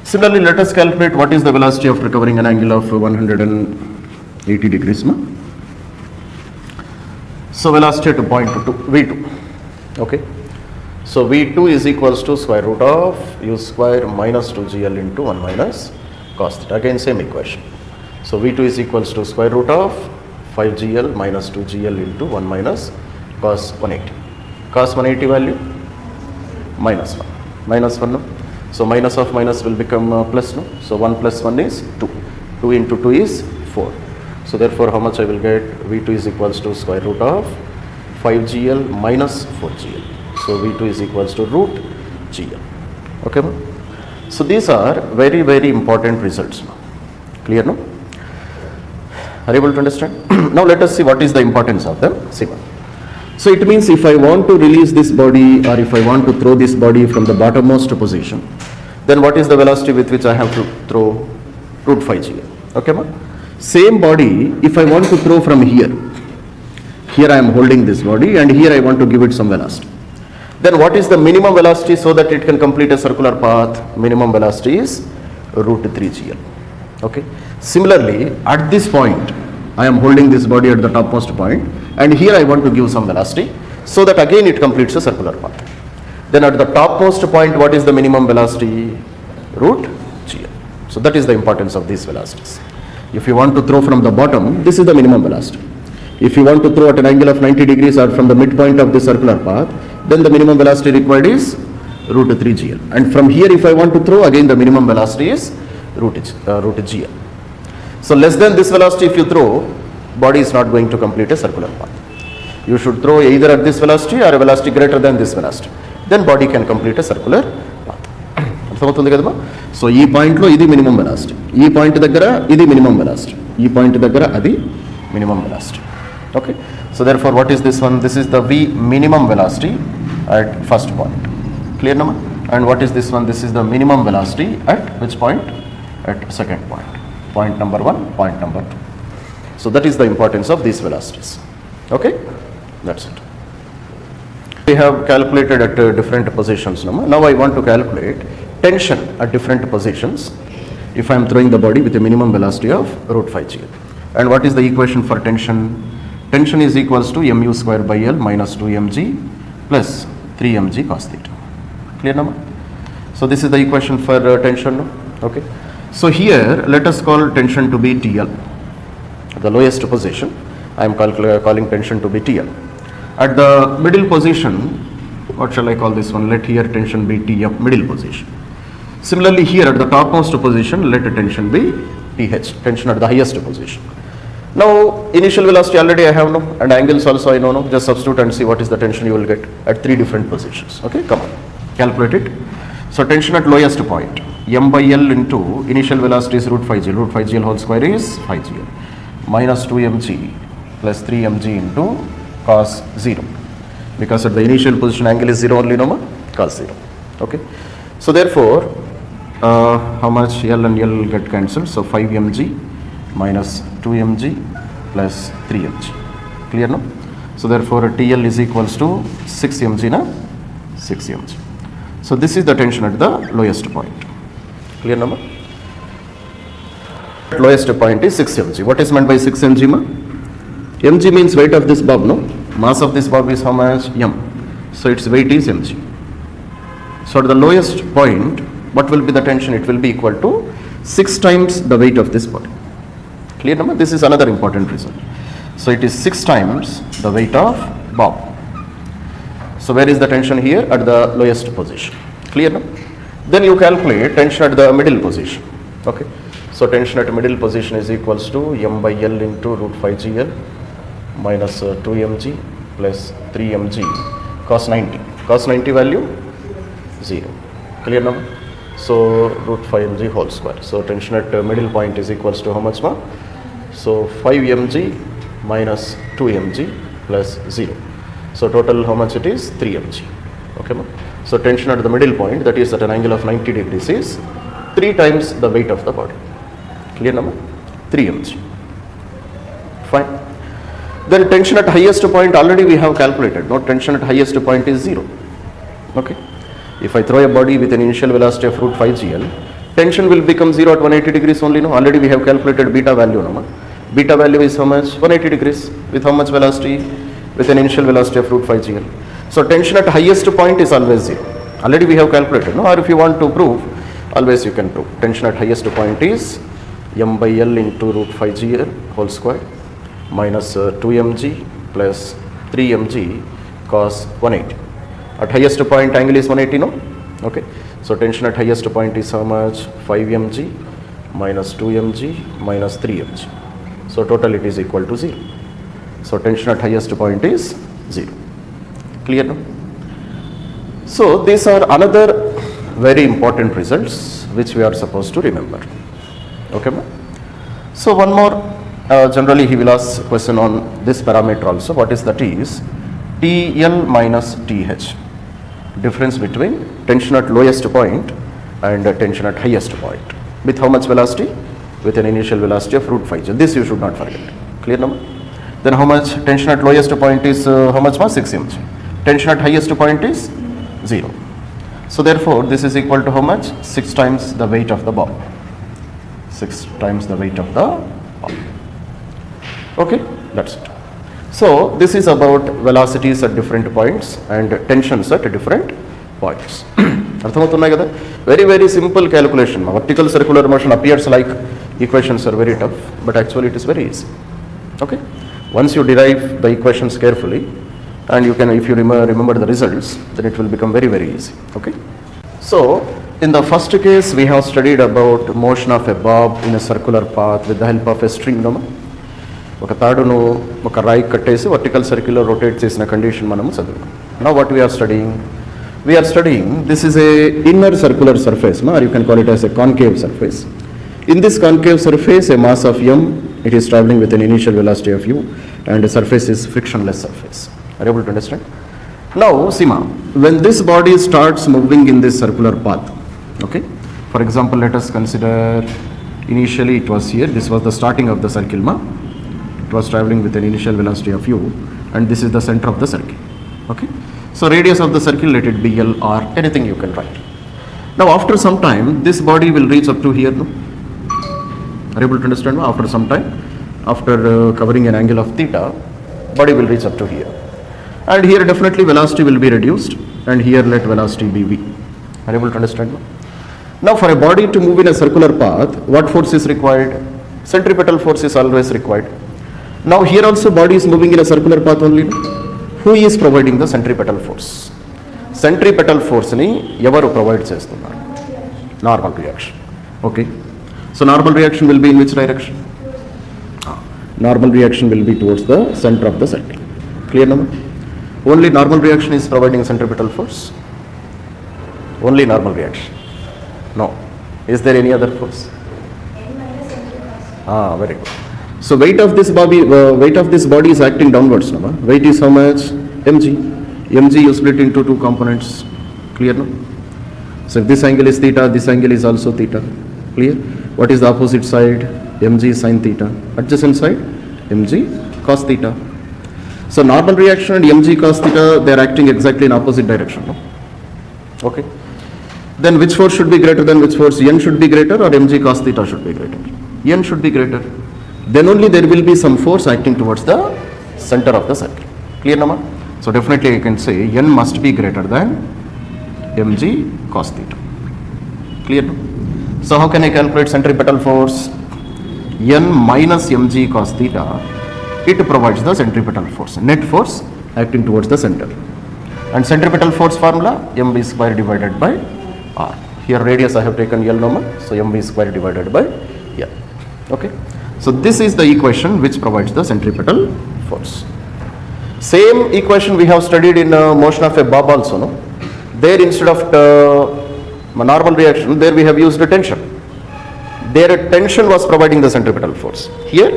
Similarly, let us calculate what is the velocity after covering an angle of 180 degrees. So velocity at point 2, v2. Okay. So v2 is equals to square root of u square minus 2gl into 1 minus cos theta. Again same equation. So v2 is equals to square root of 5gl minus 2gl into 1 minus cos 180. Cos 180 value minus 1. Minus 1, no? So minus of minus will become plus, no? So 1 plus 1 is 2. 2 into 2 is 4. So therefore how much I will get? V2 is equals to square root of 5gl minus 4gl. So V2 is equals to √gl. Okay, ma? So these are very, very important results. Clear, no? Are you able to understand? Now let us see what is the importance of them. See one. So it means if I want to release this body or if I want to throw this body from the bottommost position, then what is the velocity with which I have to throw? √5gl. Okay, ma? Same body, if I want to throw from here, here I am holding this body and here I want to give it some velocity. Then what is the minimum velocity so that it can complete a circular path? Minimum velocity is √3gl. Okay. Similarly, at this point, I am holding this body at the topmost point and here I want to give some velocity so that again it completes a circular path. Then at the topmost point, what is the minimum velocity? √gl. So that is the importance of these velocities. If you want to throw from the bottom, this is the minimum velocity. If you want to throw at an angle of 90 degrees or from the midpoint of the circular path, then the minimum velocity required is root 3 GL. And from here if I want to throw, again the minimum velocity is root GL. So less than this velocity if you throw, body is not going to complete a circular path. You should throw either at this velocity or a velocity greater than this velocity. Then body can complete a circular path. అర్థమవుతుంది కదమ్మా. So ఈ పాయింట్లో ఇది minimum velocity, ఈ point దగ్గర ఇది minimum velocity, ఈ point దగ్గర అది minimum velocity. Okay, so therefore what is this one? This is the V minimum velocity at first point. Clear nama? And what is this one? This is the minimum velocity at which point? At second point. Point number 1, point number 2. So that is the importance of these velocities. Okay, that's it. We have calculated at different positions. Now I want to calculate tension at different positions if I am throwing the body with a minimum velocity of root 5 GL. And what is the equation for tension? Tension is equals to mu square by L minus 2 mg plus 3 mg cos theta. Clear nama? So this is the equation for tension. No? Okay. So here let us call tension to be TL. The lowest position I am calling tension to be TL. At the middle position, what shall I call this one? Let here tension be TF, middle position. Similarly here at the topmost position, let tension be TH, tension at the highest position. Now initial velocity already I have, no, and angles also I know, no. Just substitute and see what is the tension you will get at 3 different positions. Okay, come on, calculate it. So tension at lowest point, m by L into initial velocity is root 5 GL. Root 5 GL whole square is 5 GL minus 2 mg plus 3 mg into cos 0, because at the initial position angle is 0 only, no, cos 0. Okay, so therefore how much? L and L get cancelled, so 5 mg minus 2 mg plus 3 mg. Clear, no? So therefore TL is equals to 6 mg, na? 6 mg. So this is the tension at the lowest point. Clear, no? Lowest point is 6 mg. What is meant by 6 mg, ma? Mg means weight of this bob, no? Mass of this bob is how much? M. So its weight is mg. So at the lowest point, what will be the tension? It will be equal to 6 times the weight of this body. Clear, no? This is another important result. So it is 6 times the weight of bob. So where is the tension here? At the lowest position. Clear, no? Then you calculate tension at the middle position. Okay. So tension at middle position is equals to m by L into root 5 GL minus 2 mg plus 3 mg cos 90. Cos 90 value 0. Clear, no? So root 5 mg whole square. So tension at middle point is equals to how much, ma? So 5 mg minus 2 mg plus 0. So total how much it is? 3 mg. Okay, ma? So tension at the middle point, that is at an angle of 90 degrees, is 3 times the weight of the body. Clear, no? 3 mg. Fine. Then tension at highest point already we have calculated. No, tension at highest point is 0. Okay. If I throw a body with an initial velocity of root 5 GL, tension will become 0 at 180 degrees only. No, already we have calculated beta value. No, beta value is how much? 180 degrees. With how much velocity? With an initial velocity of root 5 GL. So tension at highest point is always 0. Already we have calculated. No, or if you want to prove, always you can prove. Tension at highest point is m by L into root 5 GL whole square minus 2 mg plus 3 mg cos 180. At highest point angle is 180, no? Okay. So tension at highest point is how much? 5 mg minus 2 mg minus 3 mg. So total it is equal to 0. So tension at highest point is 0. Clear, no? So these are another very important results which we are supposed to remember. Okay, ma? So one more, generally he will ask question on this parameter also. What is that is TL minus TH. Difference between tension at lowest point and tension at highest point. With how much velocity? With an initial velocity of root 5 GL. This you should not forget. Clear, no? Then how much? Tension at lowest point is how much, ma? 6 mg. Tension at highest point is 0. So therefore this is equal to how much? 6 times the weight of the ball. 6 times the weight of the ball. Okay, that's it. So this is about velocities at different points and tensions at different points. అర్థమవుతున్నాయి కదా? Very very simple calculation. Vertical circular motion appears like equations are very tough, but actually it is very easy. Okay, once you derive the equations carefully and you can, if you remember the results, then it will become very very easy. Okay. So, in the first case, we have studied about motion of a bob in a circular path with the help of a string. ఒక తాడును ఒక రాయి కట్టేసి vertical సర్కిల్లో rotate చేసిన condition మనము చదువుతాం. Now what we are studying this is a inner circular surface or you can call it as a concave surface. In this concave surface a mass of m, it is traveling with an initial velocity of u, and the surface is frictionless surface. Are you able to understand? Now Sima, when this body starts moving in this circular path, okay, for example let us consider initially it was here, this was the starting of the circle it was traveling with an initial velocity of u, and this is the center of the circle. Okay, so radius of the circle, let it be L, or anything you can write. Now after some time this body will reach up to here, no? Are you able to understand? After some time, after covering an angle of theta, body will reach up to here, and here definitely velocity will be reduced, and here let velocity be v. Are you able to understand? Now for a body to move in a circular path, what force is required? Centripetal force is always required. Now here also body is moving in a circular path only. Who is providing the centripetal force? Centripetal force ni evaru provide chestunnaru? Normal reaction. Okay, so normal reaction will be in which direction? Normal reaction will be towards the center of the circle. Clear now? Only normal reaction is providing centripetal force. Only normal reaction. No. Is there any other force? Very good. So weight of this body is acting downwards now. Weight is how much? mg. Mg you split into two components. Clear now? So if this angle is theta, this angle is also theta. Clear? What is the opposite side? mg sin theta. Adjacent side? mg cos theta. So normal reaction and mg cos theta, they are acting exactly in opposite direction. No? Okay. Then which force should be greater than which force? N should be greater or mg cos theta should be greater? N should be greater. Then only there will be some force acting towards the center of the circle. Clear Nama? So definitely you can say N must be greater than mg cos theta. Clear? So how can I calculate centripetal force? N minus mg cos theta, it provides the centripetal force, net force acting towards the center. And centripetal force formula, mv square divided by r. Here radius I have taken L normal, so mv square divided by L. Okay. So this is the equation which provides the centripetal force. Same equation we have studied in motion of a bob also, no? There instead of normal reaction, there we have used a tension. There tension was providing the centripetal force. Here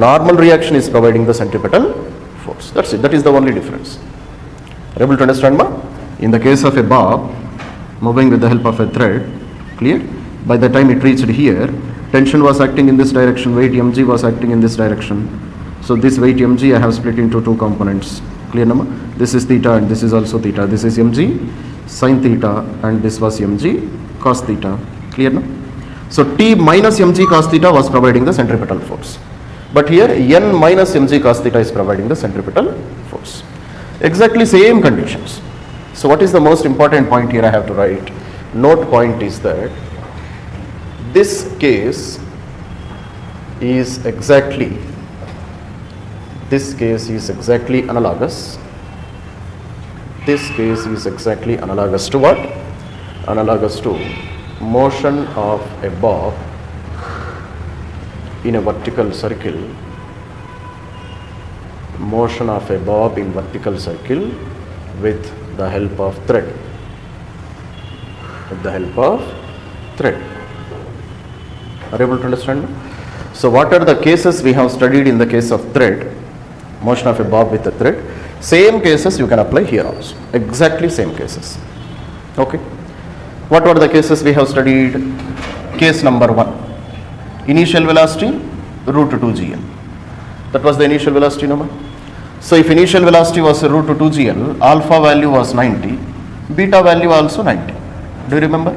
normal reaction is providing the centripetal force. That's it. That is the only difference. Are you able to understand, ma? In the case of a bob moving with the help of a thread, clear? By the time it reached here, tension was acting in this direction, weight mg was acting in this direction. So this weight mg I have split into two components. Clear number? This is theta and this is also theta. This is mg sin theta and this was mg cos theta. Clear now? So T minus mg cos theta was providing the centripetal force. But here N minus mg cos theta is providing the centripetal force. Exactly same conditions. So what is the most important point here I have to write? Note point is that this case is exactly analogous. This case is exactly analogous to what? Analogous to motion of a bob in a vertical circle. Motion of a bob in vertical circle with the help of thread. With the help of thread. Are you able to understand? So what are the cases we have studied in the case of thread? Motion of a bob with a thread. Same cases you can apply here also. Exactly same cases. Okay. What were the cases we have studied? Case number 1. Initial velocity root 2 gl. That was the initial velocity number. So if initial velocity was root 2 gl, alpha value was 90, beta value also 90. Do you remember?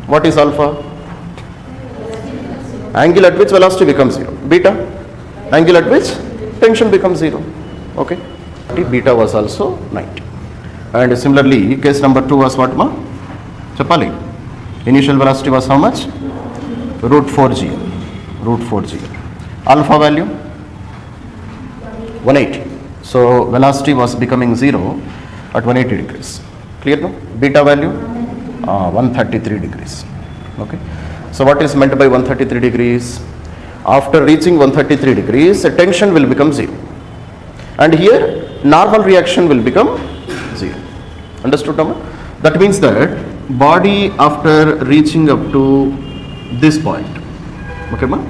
What is alpha? Angle at which velocity becomes 0. Beta, angle at which tension becomes 0. Okay. Beta was also 90. And similarly, case number 2 was what, ma? Chapali. Initial velocity was how much? Root 4 gl. Root 4 gl. Alpha value 180. So velocity was becoming 0 at 180 degrees. Clear no? Beta value 133 degrees. Okay, so what is meant by 133 degrees? After reaching 133 degrees, the tension will become 0, and here normal reaction will become 0. Understood, Amma? That means that body after reaching up to this point, okay, ma?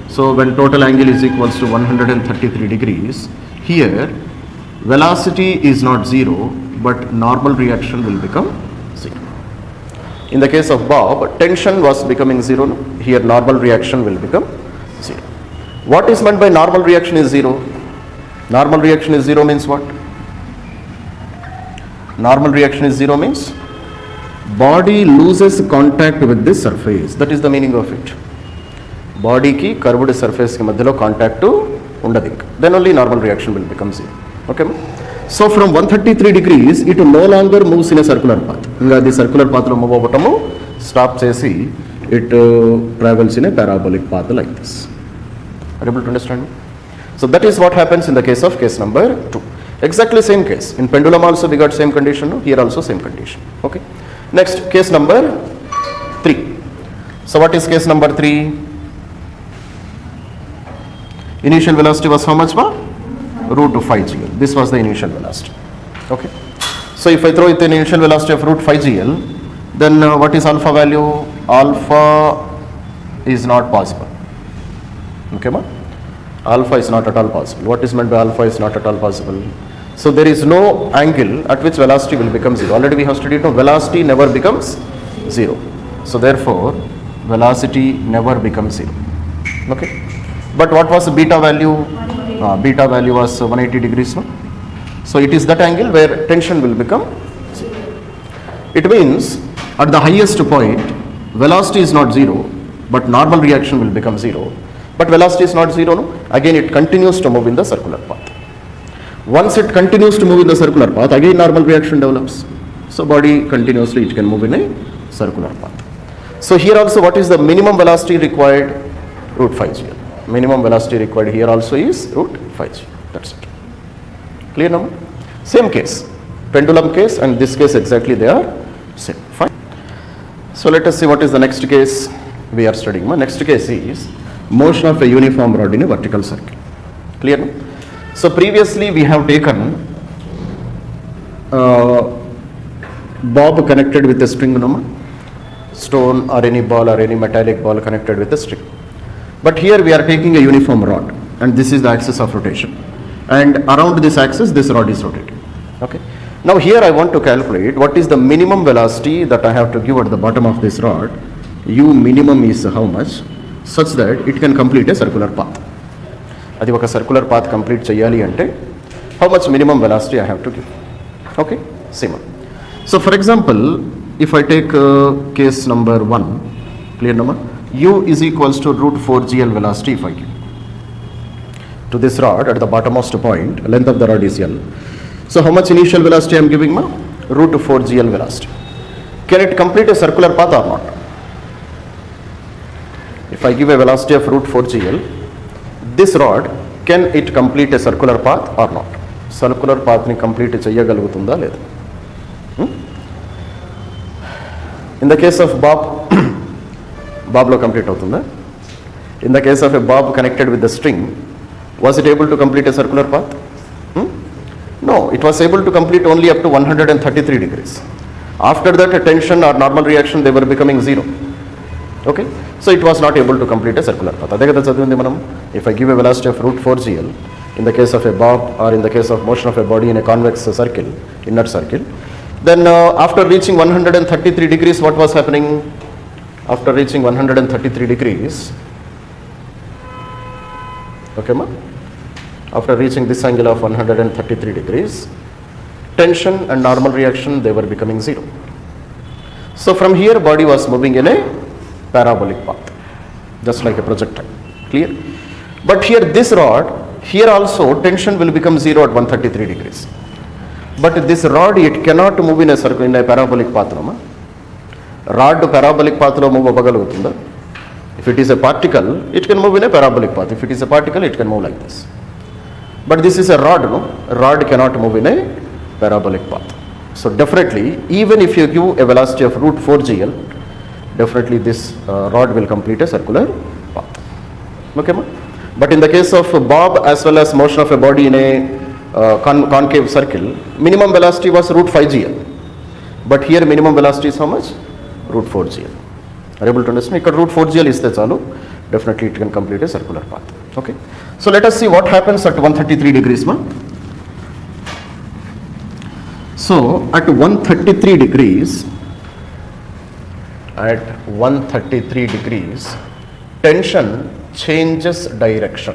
So when total angle is equals to 133 degrees, here velocity is not 0, but normal reaction will become 0. In the case of Bob, tension was becoming 0, no? Here normal reaction will become 0. What is meant by normal reaction is 0? Normal reaction is 0 means what? Normal reaction is 0 means body loses contact with this surface. That is the meaning of it. Body ki curved surface ki madhyalo contact undadu. Then only normal reaction will become 0. Okay, ma? So from 133 degrees, it no longer moves in a circular path. Inga the circular path lo move avatamu stop chesi, it travels in a parabolic path like this. Are you able to understand? So that is what happens in the case of case number 2. Exactly same case. In pendulum also we got same condition, no? Here also same condition. Okay. Next, case number 3. So what is case number 3? Initial velocity was how much, ma? Root 5 GL. This was the initial velocity. Okay. So if I throw it an initial velocity of root 5 GL, then what is alpha value? Alpha is not possible. Okay, ma? Alpha is not at all possible. What is meant by alpha is not at all possible? So there is no angle at which velocity will become 0. Already we have studied, no, velocity never becomes 0. So therefore, velocity never becomes 0. Okay. But what was the beta value? Beta value was 180 degrees. No? So it is that angle where tension will become 0. It means at the highest point, velocity is not 0, but normal reaction will become 0. But velocity is not 0, no? Again it continues to move in the circular path. Once it continues to move in the circular path, again normal reaction develops. So body continuously it can move in a circular path. So here also what is the minimum velocity required? Root 5 GL. Minimum velocity required here also is root 5 GL. That's it. Clear now? Same case. Pendulum case and this case exactly they are same. Fine. So let us see what is the next case we are studying. Next case is motion of a uniform rod in a vertical circle. Clear now? So previously we have taken bob connected with a string, no? Stone or any ball or any metallic ball connected with a string. But here we are taking a uniform rod and this is the axis of rotation, and around this axis this rod is rotating. Okay. Now here I want to calculate what is the minimum velocity that I have to give at the bottom of this rod. U minimum is how much, such that it can complete a circular path. Adi oka circular path complete cheyali ante how much minimum velocity I have to give. Okay, same. So for example, if I take case number 1, clear number, U is equals to root 4 GL velocity if I give to this rod at the bottommost point, length of the rod is L. So how much initial velocity I am giving, ma? Root 4 GL velocity. Can it complete a circular path or not? If I give a velocity of root 4 GL, this rod, can it complete a circular path or not? Circular path ni complete cheyagalugutunda ledha? In the case of bob, bob lo complete avutunda? In the case of a bob connected with the string, was it able to complete a circular path? No, it was able to complete only up to 133 degrees. After that, a tension or normal reaction, they were becoming 0. Okay, so it was not able to complete a circular path. Ade kada chadivindi manam. If I give a velocity of root 4 GL in the case of a bob or in the case of motion of a body in a convex circle, inner circle, then after reaching 133 degrees, what was happening? After reaching 133 degrees, okay, ma? After reaching this angle of 133 degrees, tension and normal reaction, they were becoming 0. So from here, body was moving in a parabolic path, just like a projectile. Clear? But here this rod, here also tension will become 0 at 133 degrees. But this rod, it cannot move in a circle, in a parabolic path. No? Rod parabolic path lo move avvalugutunda. If it is a particle, it can move in a parabolic path. If it is a particle, it can move like this. But this is a rod, no? Rod cannot move in a parabolic path. So definitely, even if you give a velocity of root 4 GL, definitely this rod will complete a circular path. Okay, ma? But in the case of bob as well as motion of a body in a concave circle, minimum velocity was root 5 GL. But here minimum velocity is how much? Root 4 GL. Are you able to understand? Ikkada root 4 GL is the chalu. Definitely it can complete a circular path. Okay. So let us see what happens at 133 degrees, ma. So at 133 degrees, tension changes direction.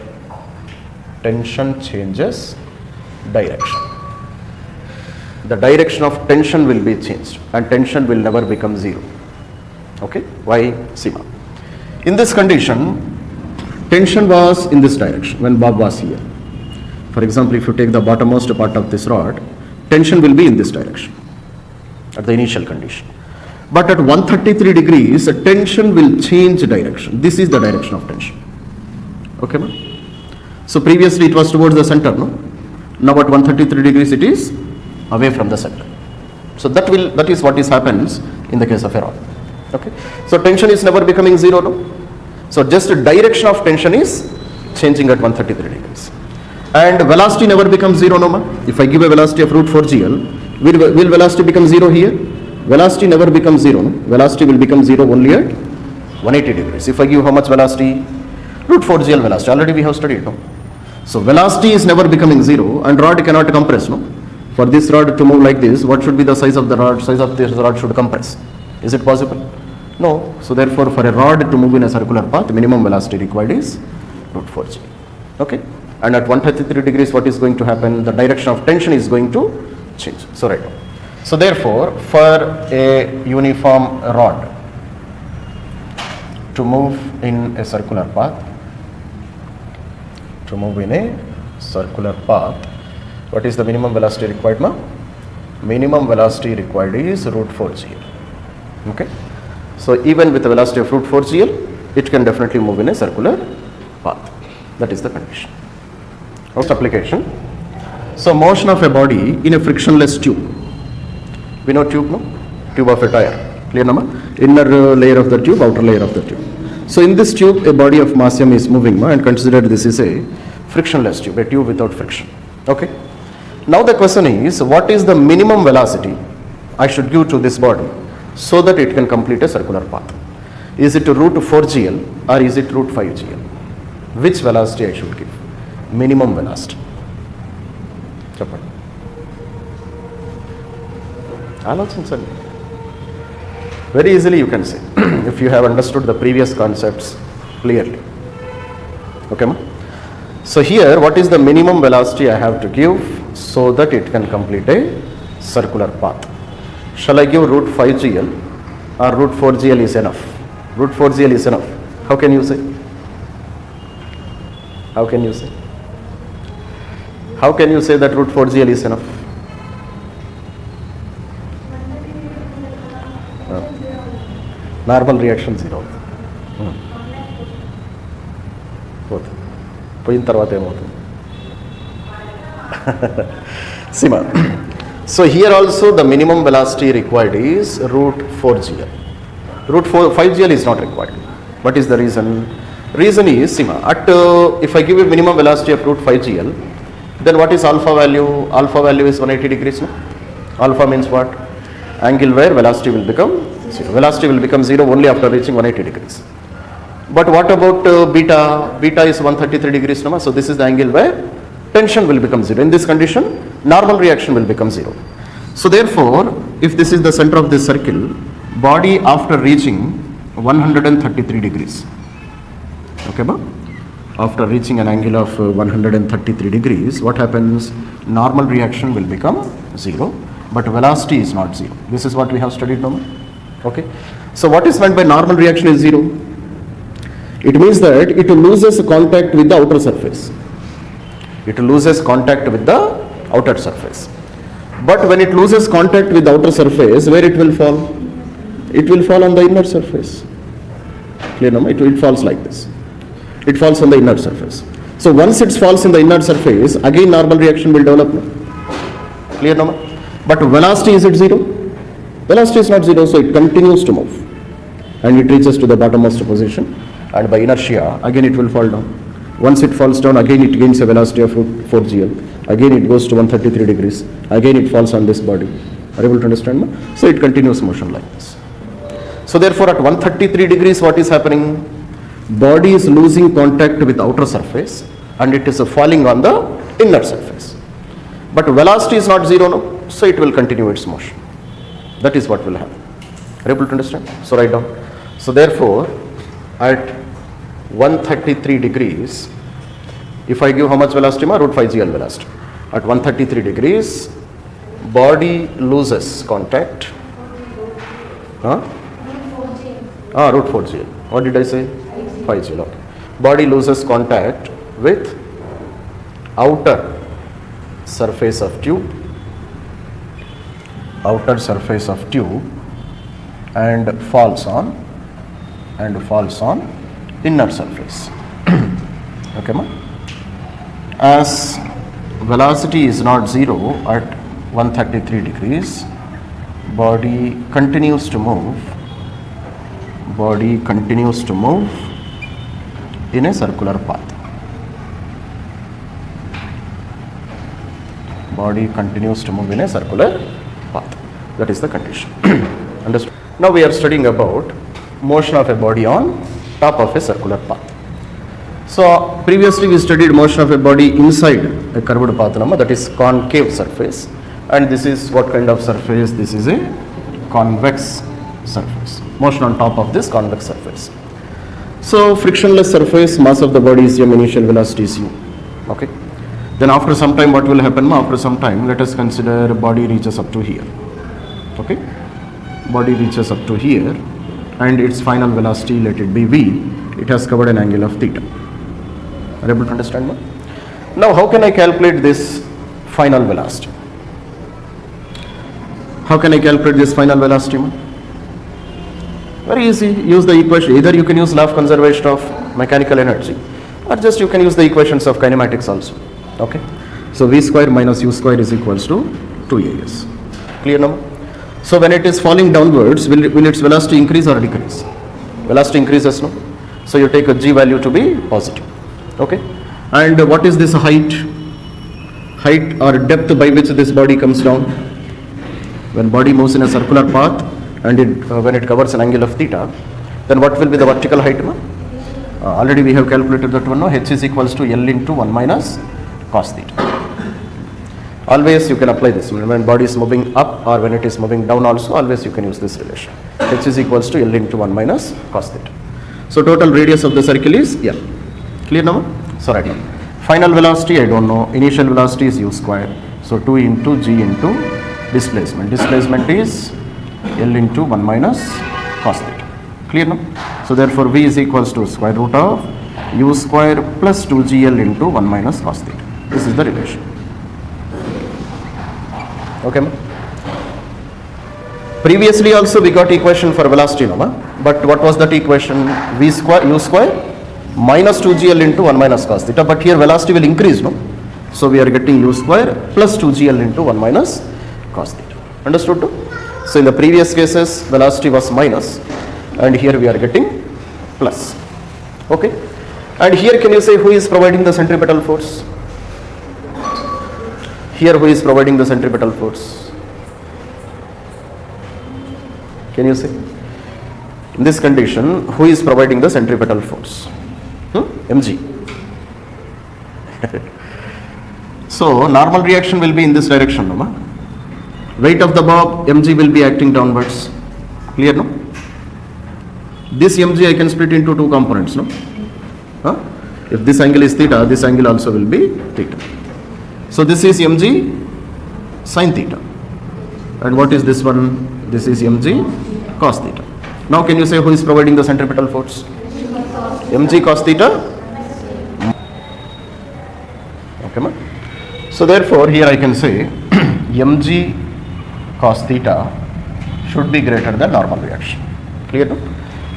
Tension changes direction. The direction of tension will be changed and tension will never become zero. Okay, why? See, in this condition, tension was in this direction when Bob was here. For example, if you take the bottommost part of this rod, tension will be in this direction at the initial condition. But at 133 degrees, tension will change direction. This is the direction of tension. Okay, ma'am? So previously it was towards the center, no? Now at 133 degrees it is away from the center. So that is what happens in the case of a rod. Okay. So tension is never becoming zero, no? So just the direction of tension is changing at 133 degrees. And velocity never becomes zero, no, ma? If I give a velocity of root 4 GL, will velocity become zero here? Velocity never becomes zero, no? Velocity will become zero only at 180 degrees. If I give how much velocity? Root 4 GL velocity. Already we have studied, no? So velocity is never becoming zero and rod cannot compress, no? For this rod to move like this, what should be the size of the rod? Size of this rod should compress. Is it possible? No. So therefore, for a rod to move in a circular path, minimum velocity required is root 4 GL. Okay? And at 133 degrees, what is going to happen? The direction of tension is going to change. So right now. So therefore, for a uniform rod to move in a circular path, what is the minimum velocity required, ma? Minimum velocity required is root 4 GL. Okay? So even with a velocity of root 4 GL, it can definitely move in a circular path. That is the condition. Next application. So motion of a body in a frictionless tube. We know tube, no? Tube of a tire. Clear, no? Inner layer of the tube, outer layer of the tube. So in this tube, a body of mass m is moving, and consider this is a frictionless tube, a tube without friction. Okay. Now the question is, what is the minimum velocity I should give to this body so that it can complete a circular path? Is it root 4 GL or is it root 5 GL? Which velocity I should give? Minimum velocity. ఆలోచించండి. Very easily you can say if you have understood the previous concepts clearly. Okay, ma? So here, what is the minimum velocity I have to give so that it can complete a circular path? Shall I give root 5 GL or root 4 GL is enough? Root 4 GL is enough. How can you say? How can you say? How can you say that root 4 GL is enough? Normal reaction zero. పోయిన తర్వాత ఏమవుతుంది? Sima. So here also the minimum velocity required is root 4 GL. Root 5 GL is not required. What is the reason? Reason is, Sima, at if I give a minimum velocity of root 5 GL, then what is alpha value? Alpha value is 180 degrees. No? Alpha means what? Angle where velocity will become zero. Velocity will become zero only after reaching 180 degrees. But what about beta? Beta is 133 degrees. No? So this is the angle where tension will become zero. In this condition, normal reaction will become zero. So therefore, if this is the center of this circle, body after reaching 133 degrees, okay, ma? After reaching an angle of 133 degrees, what happens? Normal reaction will become zero, but velocity is not zero. This is what we have studied now. Okay. So what is meant by normal reaction is zero? It means that it loses contact with the outer surface. It loses contact with the outer surface. But when it loses contact with the outer surface, where it will fall? It will fall on the inner surface. Clear, no? It falls like this. It falls on the inner surface. So once it falls in the inner surface, again normal reaction will develop. No? Clear, no? But velocity, is it zero? Velocity is not zero, so it continues to move. And it reaches to the bottommost position. And by inertia, again it will fall down. Once it falls down, again it gains a velocity of 4 GL. Again it goes to 133 degrees. Again it falls on this body. Are you able to understand? So it continues motion like this. So therefore at 133 degrees what is happening? Body is losing contact with outer surface and it is falling on the inner surface. But velocity is not zero now, so it will continue its motion. That is what will happen. Are you able to understand? So write down. So therefore at 133 degrees, if I give how much velocity? Root 5 GL velocity. At 133 degrees, body loses contact. Root 4 GL. What did I say? 5 GL. Okay. Body loses contact with outer surface of tube. Outer surface of tube and falls on inner surface. Okay, ma? As velocity is not zero at 133 degrees, body continues to move in a circular path. Body continues to move in a circular path. That is the condition. Understood? Now we are studying about motion of a body on top of a circular path. So previously we studied motion of a body inside a curved path, that is concave surface, and this is what kind of surface? This is a convex surface. Motion on top of this convex surface. So frictionless surface, mass of the body is m, initial velocity is u. Okay. Then after some time what will happen? After some time, let us consider body reaches up to here. Okay. Body reaches up to here and its final velocity, let it be v. It has covered an angle of theta. Are you able to understand? Now how can I calculate this final velocity? How can I calculate this final velocity? Very easy. Use the equation. Either you can use law of conservation of mechanical energy or just you can use the equations of kinematics also. Okay. So v square minus u square is equals to 2as. Clear now? So when it is falling downwards, will its velocity increase or decrease? Velocity increases, no? So you take a g value to be positive. Okay. And what is this height? Height or depth by which this body comes down? When body moves in a circular path and when it covers an angle of theta, then what will be the vertical height? Already we have calculated that one. No? H is equals to L into 1 minus cos theta. Always you can apply this. When body is moving up or when it is moving down also, always you can use this relation. H is equals to L into 1 minus cos theta. So total radius of the circle is L. Clear now? So right now. Final velocity I don't know. Initial velocity is u square. So 2 into g into displacement. Displacement is L into 1 minus cos theta. Clear now? So therefore v is equals to square root of u square plus 2gl into 1 minus cos theta. This is the relation. Okay, ma? Previously also we got equation for velocity, no, ma? But what was that equation? V square u square minus 2gl into 1 minus cos theta. But here velocity will increase, no? So we are getting u square plus 2gl into 1 minus cos theta. Understood? No? So in the previous cases velocity was minus and here we are getting plus. Okay. And here can you say who is providing the centripetal force? Here who is providing the centripetal force? Can you say? In this condition, who is providing the centripetal force? mg. So normal reaction will be in this direction, no? Weight of the bob, mg will be acting downwards. Clear, no? This mg I can split into two components, no? If this angle is theta, this angle also will be theta. So this is mg sin theta. And what is this one? This is mg cos theta. Now can you say who is providing the centripetal force? mg cos theta. Okay, ma? So therefore here I can say mg cos theta should be greater than normal reaction. Clear, no?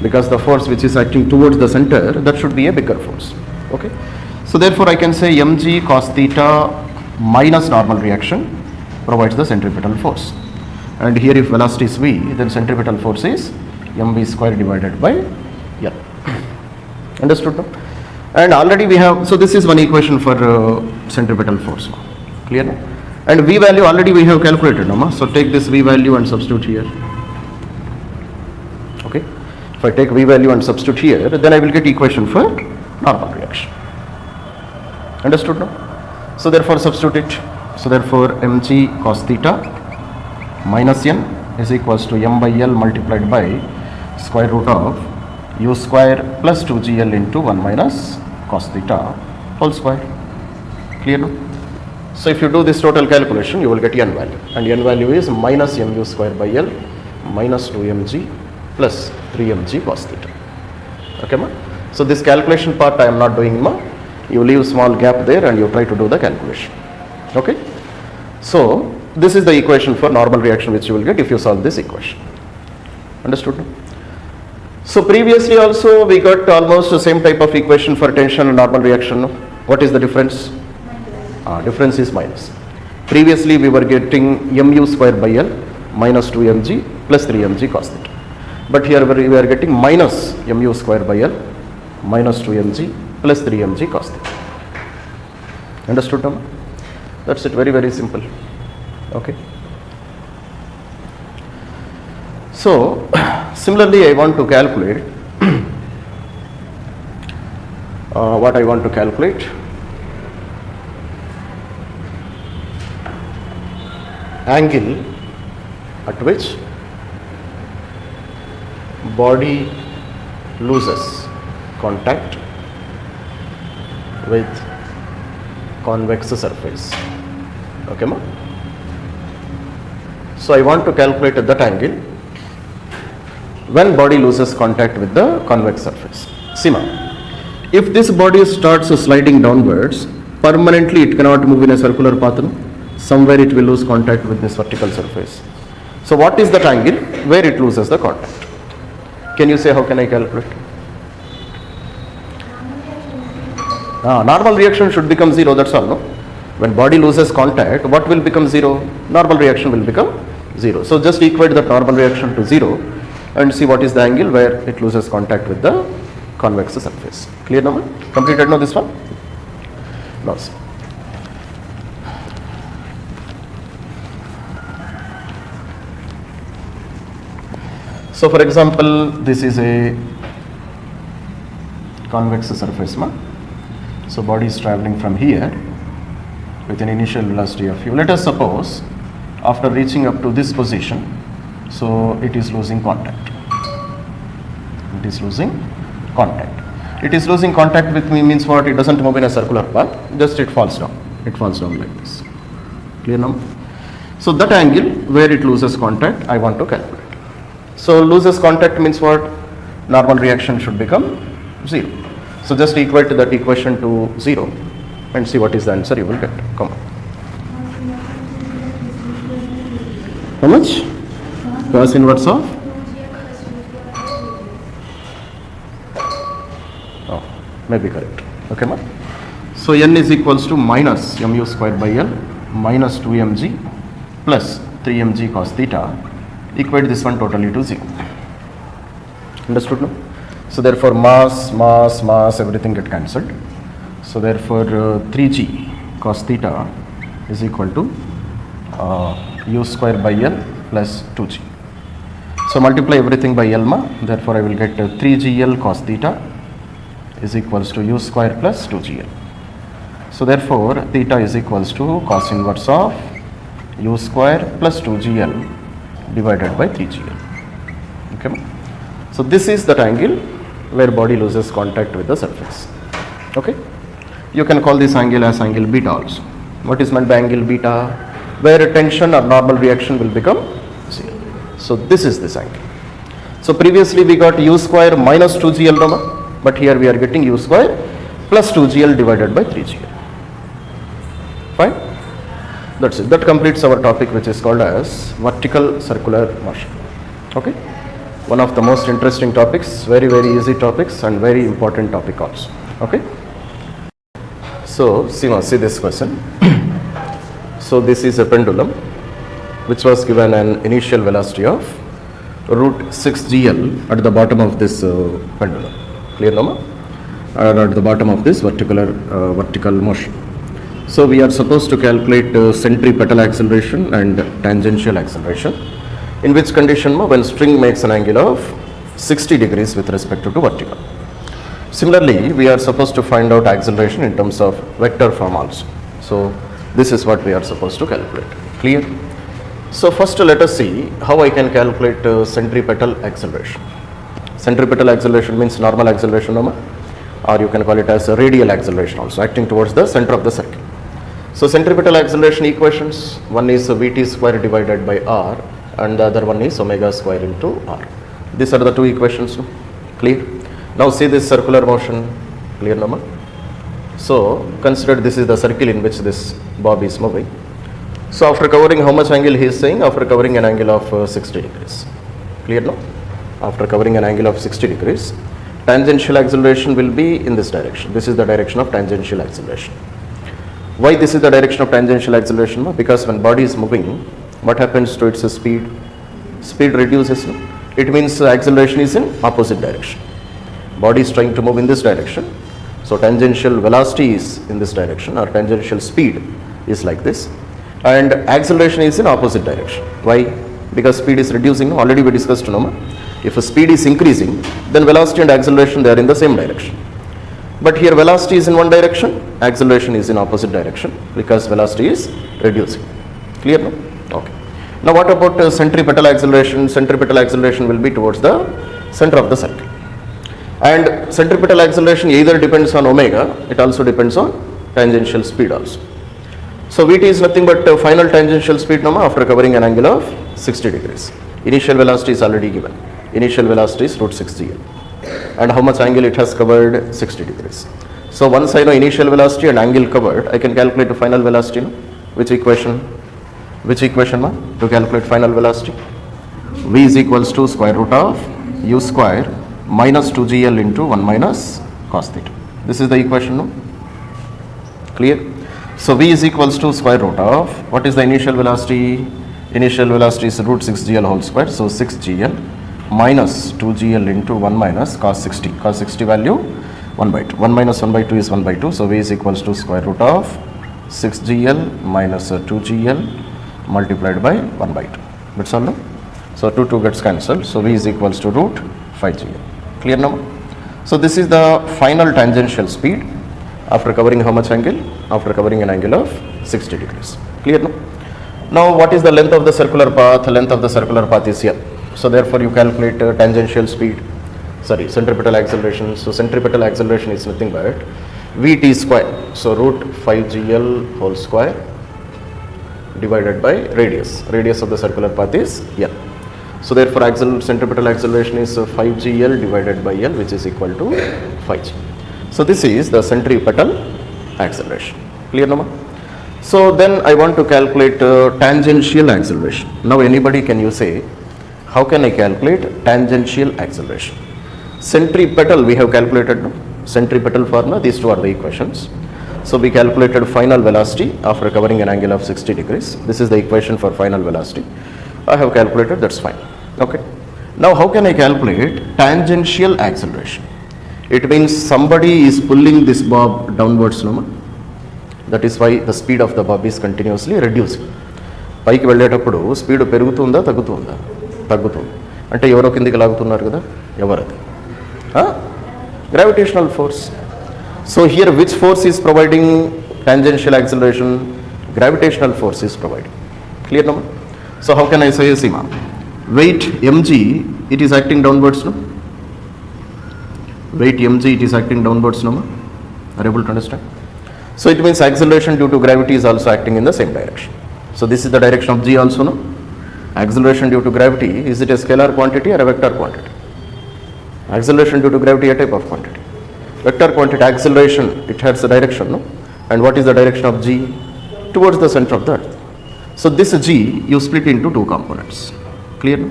Because the force which is acting towards the center, that should be a bigger force. Okay. So therefore I can say mg cos theta minus normal reaction provides the centripetal force. And here if velocity is v, then centripetal force is mv square divided by L. Understood now? And already we have, so this is one equation for centripetal force. Clear now? And v value already we have calculated now. So take this v value and substitute here. Okay. If I take v value and substitute here, then I will get equation for normal reaction. Understood now? So therefore substitute it. So therefore mg cos theta minus n is equals to m by L multiplied by square root of u square plus 2gl into 1 minus cos theta whole square. Clear now? So if you do this total calculation, you will get n value, and n value is minus mu square by L minus 2mg plus 3mg cos theta. Okay ma? So this calculation part I am not doing ma. You leave small gap there and you try to do the calculation. Okay? So this is the equation for normal reaction which you will get if you solve this equation. Understood? So previously also we got almost the same type of equation for tension and normal reaction. What is the difference? Difference is minus. Previously we were getting mu square by L minus 2mg plus 3mg cos theta. But here we are getting minus mu square by L minus 2mg plus 3mg cos theta. Understood now? That's it, very very simple. Okay. So similarly I want to calculate what I want to calculate. Angle at which body loses contact with convex surface. Okay ma? So I want to calculate that angle when body loses contact with the convex surface. See ma, if this body starts sliding downwards, permanently it cannot move in a circular path. No? Somewhere it will lose contact with this vertical surface. So what is that angle where it loses the contact? Can you say how can I calculate? Normal reaction should become zero, that's all, no? When body loses contact, what will become zero? Normal reaction will become zero. So just equate that normal reaction to zero and see what is the angle where it loses contact with the convex surface. Clear now? Completed now this one? No, sir. So for example, this is a convex surface. So body is traveling from here with an initial velocity of u. Let us suppose after reaching up to this position, so it is losing contact. It is losing contact. It is losing contact with me means what? It doesn't move in a circular path, just it falls down. It falls down like this. Clear now? So that angle where it loses contact, I want to calculate. So loses contact means what? Normal reaction should become zero. So just equate that equation to zero and see what is the answer you will get. Come on. How much? Cos inverse of? Oh, maybe correct. Okay, ma? So n is equals to minus mu square by L minus 2mg plus 3mg cos theta. Equate this one totally to 0. Understood now? So therefore mass, everything get cancelled. So therefore 3g cos theta is equal to u square by L plus 2g. So multiply everything by L ma. Therefore I will get 3gl cos theta is equals to u square plus 2gl. So therefore theta is equals to cos inverse of u square plus 2gl divided by 3gl. Okay. So this is that angle where body loses contact with the surface. Okay. You can call this angle as angle beta also. What is meant by angle beta? Where tension or normal reaction will become zero. So this is this angle. So previously we got u square minus 2gl, but here we are getting u square plus 2gl divided by 3gl. Fine. That's it. That completes our topic, which is called as vertical circular motion. Okay. One of the most interesting topics, very very easy topics and very important topic also. Okay. So see this question. So this is a pendulum which was given an initial velocity of root 6 GL at the bottom of this pendulum. Clear, Nama? At the bottom of this vertical motion. So we are supposed to calculate centripetal acceleration and tangential acceleration. In which condition, when string makes an angle of 60 degrees with respect to vertical. Similarly, we are supposed to find out acceleration in terms of vector form also. So this is what we are supposed to calculate. Clear? So first let us see how I can calculate centripetal acceleration. Centripetal acceleration means normal acceleration, or you can call it as a radial acceleration also, acting towards the center of the circle. So centripetal acceleration equations, one is Vt square divided by r and the other one is omega square into r. These are the two equations. Clear? Now see this circular motion. Clear, Nama? So consider this is the circle in which this bob is moving. So after covering how much angle he is saying? After covering an angle of 60 degrees. Clear, no? After covering an angle of 60 degrees, tangential acceleration will be in this direction. This is the direction of tangential acceleration. Why this is the direction of tangential acceleration? Because when body is moving, what happens to its speed? Speed reduces. No? It means acceleration is in opposite direction. Body is trying to move in this direction. So tangential velocity is in this direction, or tangential speed is like this. And acceleration is in opposite direction. Why? Because speed is reducing. Already we discussed, no? If a speed is increasing, then velocity and acceleration, they are in the same direction. But here velocity is in one direction, acceleration is in opposite direction, because velocity is reducing. Clear, no? Okay. Now what about centripetal acceleration? Centripetal acceleration will be towards the center of the circle. And centripetal acceleration either depends on omega, it also depends on tangential speed also. So Vt is nothing but final tangential speed, after covering an angle of 60 degrees. Initial velocity is already given. Initial velocity is root 6 GL. And how much angle it has covered? 60 degrees. So once I know initial velocity and angle covered, I can calculate the final velocity. Which equation? Which equation, to calculate final velocity? V is equals to square root of u square minus 2GL into 1 minus cos theta. This is the equation, no? Clear? So V is equals to square root of, what is the initial velocity? Initial velocity is root 6GL whole square, so 6GL minus 2GL into 1 minus cos 60. Cos 60 value 1 by 2. 1 minus 1 by 2 is 1 by 2, so V is equals to square root of 6GL minus 2GL multiplied by 1 by 2. That's all, no? So 2 gets cancelled, so V is equals to root 5GL. Clear now? So this is the final tangential speed after covering how much angle? After covering an angle of 60 degrees. Clear now? Now what is the length of the circular path? The length of the circular path is here. So therefore you calculate tangential speed, centripetal acceleration. So centripetal acceleration is nothing but Vt square. So root 5GL whole square divided by radius. Radius of the circular path is L. So therefore centripetal acceleration is 5GL divided by L, which is equal to 5G. So this is the centripetal acceleration. Clear, Nama? So then I want to calculate tangential acceleration. Now anybody, can you say, how can I calculate tangential acceleration? Centripetal we have calculated, no? Centripetal formula, these two are the equations. So we calculated final velocity after covering an angle of 60 degrees. This is the equation for final velocity. I have calculated, that's fine. Okay. Now how can I calculate tangential acceleration? It means somebody is pulling this bob downwards, no? That is why the speed of the bob is continuously reducing. పైకి వెళ్ళేటప్పుడు speed పెరుగుతుందా తగ్గుతుందా? తగ్గుతుంది. అంటే ఎవరో కిందికి లాగుతున్నారు కదా, ఎవరది? Gravitational force. So here which force is providing tangential acceleration? Gravitational force is providing. Clear, no? So how can I say, Sima? Weight mg, it is acting downwards, no? Weight mg, it is acting downwards, no? Are you able to understand? So it means acceleration due to gravity is also acting in the same direction. So this is the direction of g also, no? Acceleration due to gravity, is it a scalar quantity or a vector quantity? Acceleration due to gravity, a type of quantity. Vector quantity, acceleration, it has a direction, no? And what is the direction of g? Towards the center of the earth. So this g, you split into two components. Clear? No?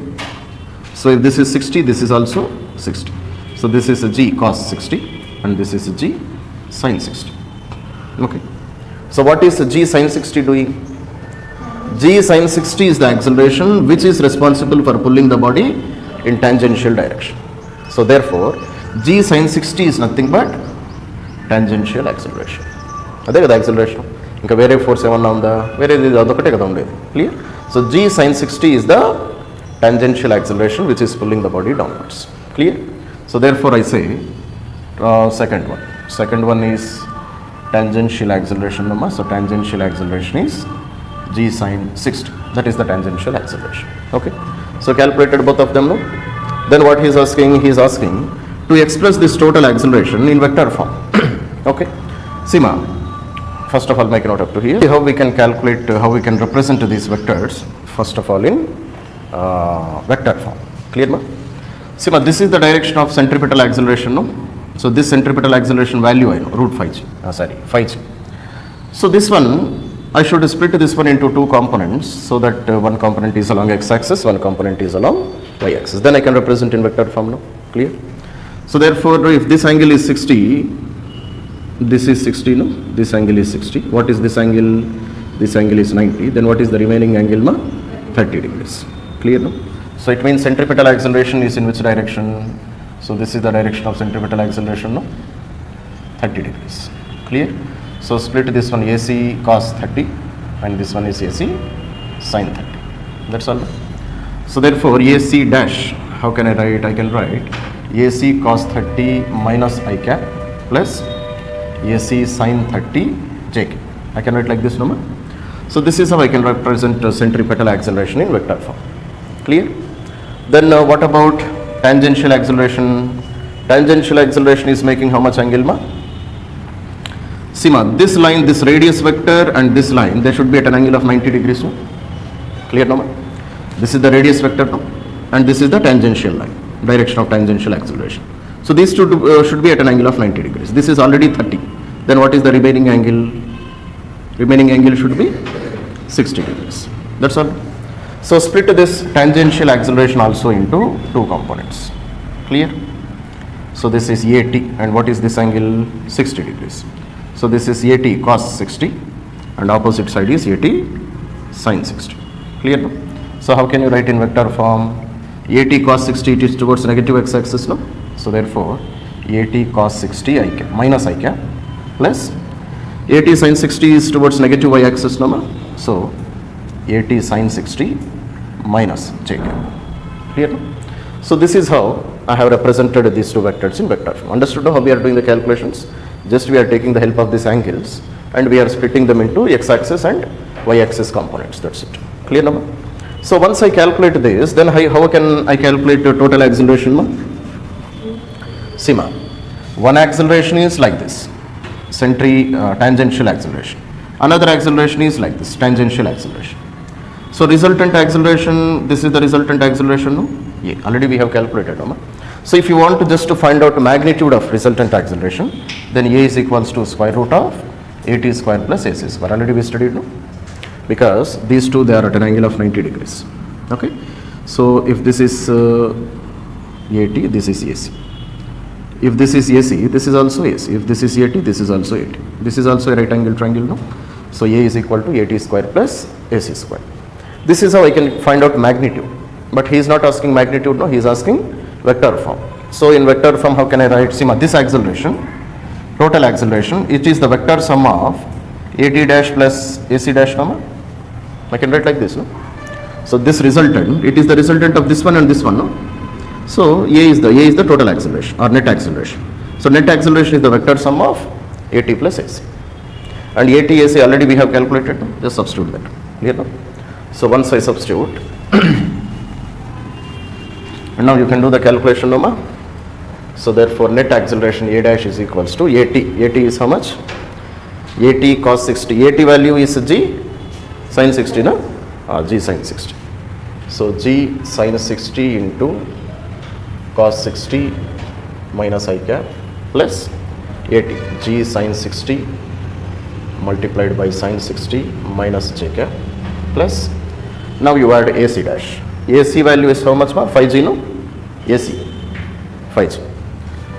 So if this is 60, this is also 60. So this is a g cos 60 and this is a g sin 60. Okay. So what is g sin 60 doing? G sin 60 is the acceleration which is responsible for pulling the body in tangential direction. So therefore, G sin 60 is nothing but tangential acceleration. అదే కదా acceleration, ఇంకా వేరే force ఏమన్నా ఉందా? వేరేది అదొకటే కదా ఉండేది. Clear? So G sin 60 is the tangential acceleration which is pulling the body downwards. Clear? So therefore I say second one is tangential acceleration number. So tangential acceleration is G sin 60. That is the tangential acceleration. Okay. So calculated both of them. No? Then what he is asking? He is asking to express this total acceleration in vector form. Okay. Sima. First of all, make a note up to here. How we can calculate, how we can represent these vectors. First of all, in vector form. Clear, ma? See, ma, this is the direction of centripetal acceleration, no? So this centripetal acceleration value I know, root 5g. 5g. So this one, I should split this one into two components so that one component is along x-axis, one component is along y-axis. Then I can represent in vector form, no? Clear? So therefore, if this angle is 60, this is 60, no? This angle is 60. What is this angle? This angle is 90. Then what is the remaining angle, ma? 30 degrees. Clear, no? So it means centripetal acceleration is in which direction? So this is the direction of centripetal acceleration, no? 30 degrees. Clear? So split this one AC cos 30 and this one is AC sin 30. That's all. So therefore AC dash, how can I write? I can write AC cos 30 minus I cap plus AC sin 30 JK. I can write like this, no? So this is how I can represent centripetal acceleration in vector form. Clear? Then what about tangential acceleration? Tangential acceleration is making how much angle, ma? See, ma, this line, this radius vector and this line, they should be at an angle of 90 degrees, no? Clear, no, ma? This is the radius vector, no? And this is the tangential line, direction of tangential acceleration. So these two should be at an angle of 90 degrees. This is already 30. Then what is the remaining angle? Remaining angle should be 60 degrees. That's all. So split this tangential acceleration also into two components. Clear? So this is AT and what is this angle? 60 degrees. So this is AT cos 60 and opposite side is AT sin 60. Clear? No? So how can you write in vector form? AT cos 60, it is towards negative x-axis, no? So therefore AT cos 60 I cap minus I cap plus AT sin 60 is towards negative y-axis, no? So AT sin 60 minus j cap. Clear? So this is how I have represented these two vectors in vector form. Understood how we are doing the calculations? Just we are taking the help of these angles and we are splitting them into x-axis and y-axis components. That's it. Clear, no? So once I calculate this, then how can I calculate the total acceleration, ma? See, ma, one acceleration is like this, tangential acceleration. Another acceleration is like this, tangential acceleration. So resultant acceleration, this is the resultant acceleration, no? Yeah, already we have calculated, no? So if you want to just to find out the magnitude of resultant acceleration, then A is equals to square root of AT square plus AC square. Already we studied, no? Because these two, they are at an angle of 90 degrees. Okay? So if this is AT, this is AC. If this is AC, this is also AC. If this is AT, this is also AT. This is also a right angle triangle, no? So A is equal to AT square plus AC square. This is how I can find out magnitude. But he is not asking magnitude, no? He is asking vector form. So in vector form, how can I write? See, this acceleration, total acceleration, it is the vector sum of AT dash plus AC dash, no? I can write like this, no? So this resultant, it is the resultant of this one and this one, no? So A is the total acceleration or net acceleration. So net acceleration is the vector sum of AT plus AC. And AT AC already we have calculated, no? Just substitute that. Clear, no? So once I substitute, and now you can do the calculation, no, ma? So therefore net acceleration A dash is equals to AT. AT is how much? AT cos 60. AT value is G sin 60, no? G sin 60. So G sin 60 into cos 60 minus I cap plus AT. G sin 60 multiplied by sin 60 minus J cap plus, now you add AC dash. AC value is how much, ma? 5G, no? AC 5G.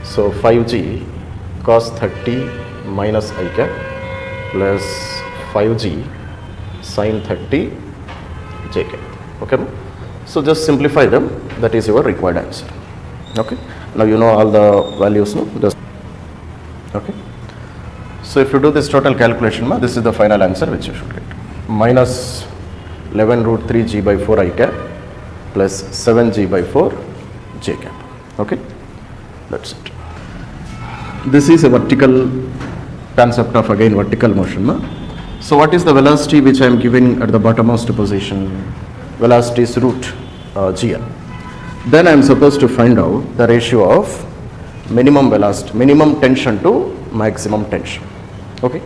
So 5G cos 30 minus I cap plus 5G sin 30 j cap. Okay, so just simplify them, that is your required answer. Okay, now you know all the values, no? Just okay. So if you do this total calculation, this is the final answer which you should get. Minus 11 root 3 g by 4 I cap plus 7 g by 4 j cap. Okay, that's it. This is a vertical concept of again vertical motion. So what is the velocity which I am giving at the bottommost position? Velocity is root gl. Then I am supposed to find out the ratio of minimum velocity, minimum tension to maximum tension. Okay.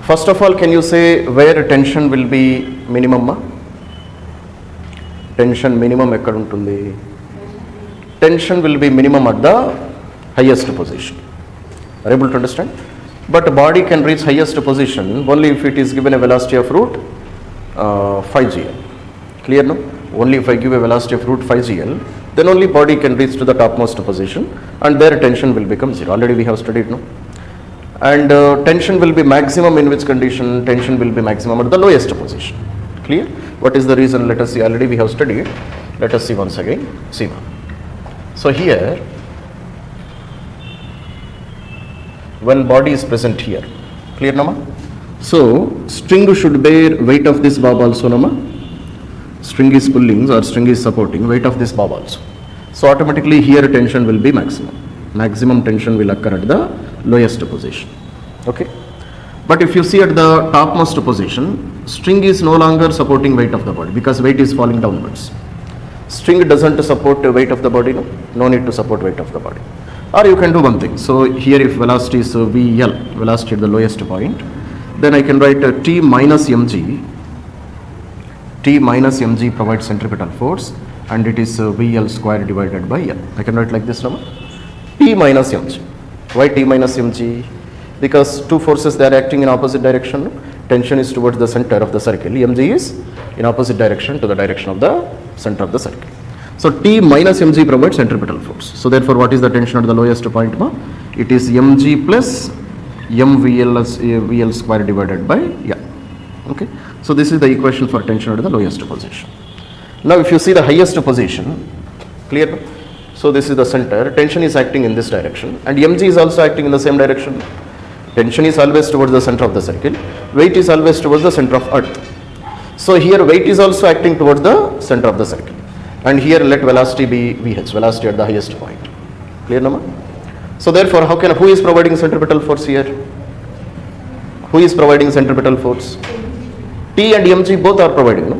First of all, can you say where tension will be minimum? Tension minimum ekkada untundi? Tension will be minimum at the highest position. Are you able to understand? But body can reach highest position only if it is given a velocity of root 5 gl. Clear, no? Only if I give a velocity of root 5 gl, then only body can reach to the topmost position and their tension will become 0. Already we have studied, no? And tension will be maximum in which condition? Tension will be maximum at the lowest position. Clear? What is the reason? Let us see. Already we have studied. Let us see once again. See now. So here, when body is present here, clear, Nama? So string should bear weight of this bob also, Nama? String is pulling or string is supporting weight of this bob also. So automatically here tension will be maximum. Maximum tension will occur at the lowest position. Okay. But if you see at the topmost position, string is no longer supporting weight of the body because weight is falling downwards. String doesn't support the weight of the body, no need to support weight of the body. Or you can do one thing. So here if velocity is VL, velocity at the lowest point, then I can write T minus mg. T minus mg provides centripetal force and it is VL square divided by L. I can write like this number. T minus mg. Why T minus mg? Because two forces, they are acting in opposite direction. Tension is towards the center of the circle. Mg is in opposite direction to the direction of the center of the circle. So T minus mg provides centripetal force. So therefore what is the tension at the lowest point? It is mg plus VL square divided by L. Okay. So this is the equation for tension at the lowest position. Now if you see the highest position, clear? So this is the center, tension is acting in this direction and mg is also acting in the same direction. Tension is always towards the center of the circle, weight is always towards the center of earth. So here weight is also acting towards the center of the circle. And here let velocity be Vh, velocity at the highest point. Clear, Nama? So therefore, who is providing centripetal force here? Who is providing centripetal force? T and mg both are providing, no?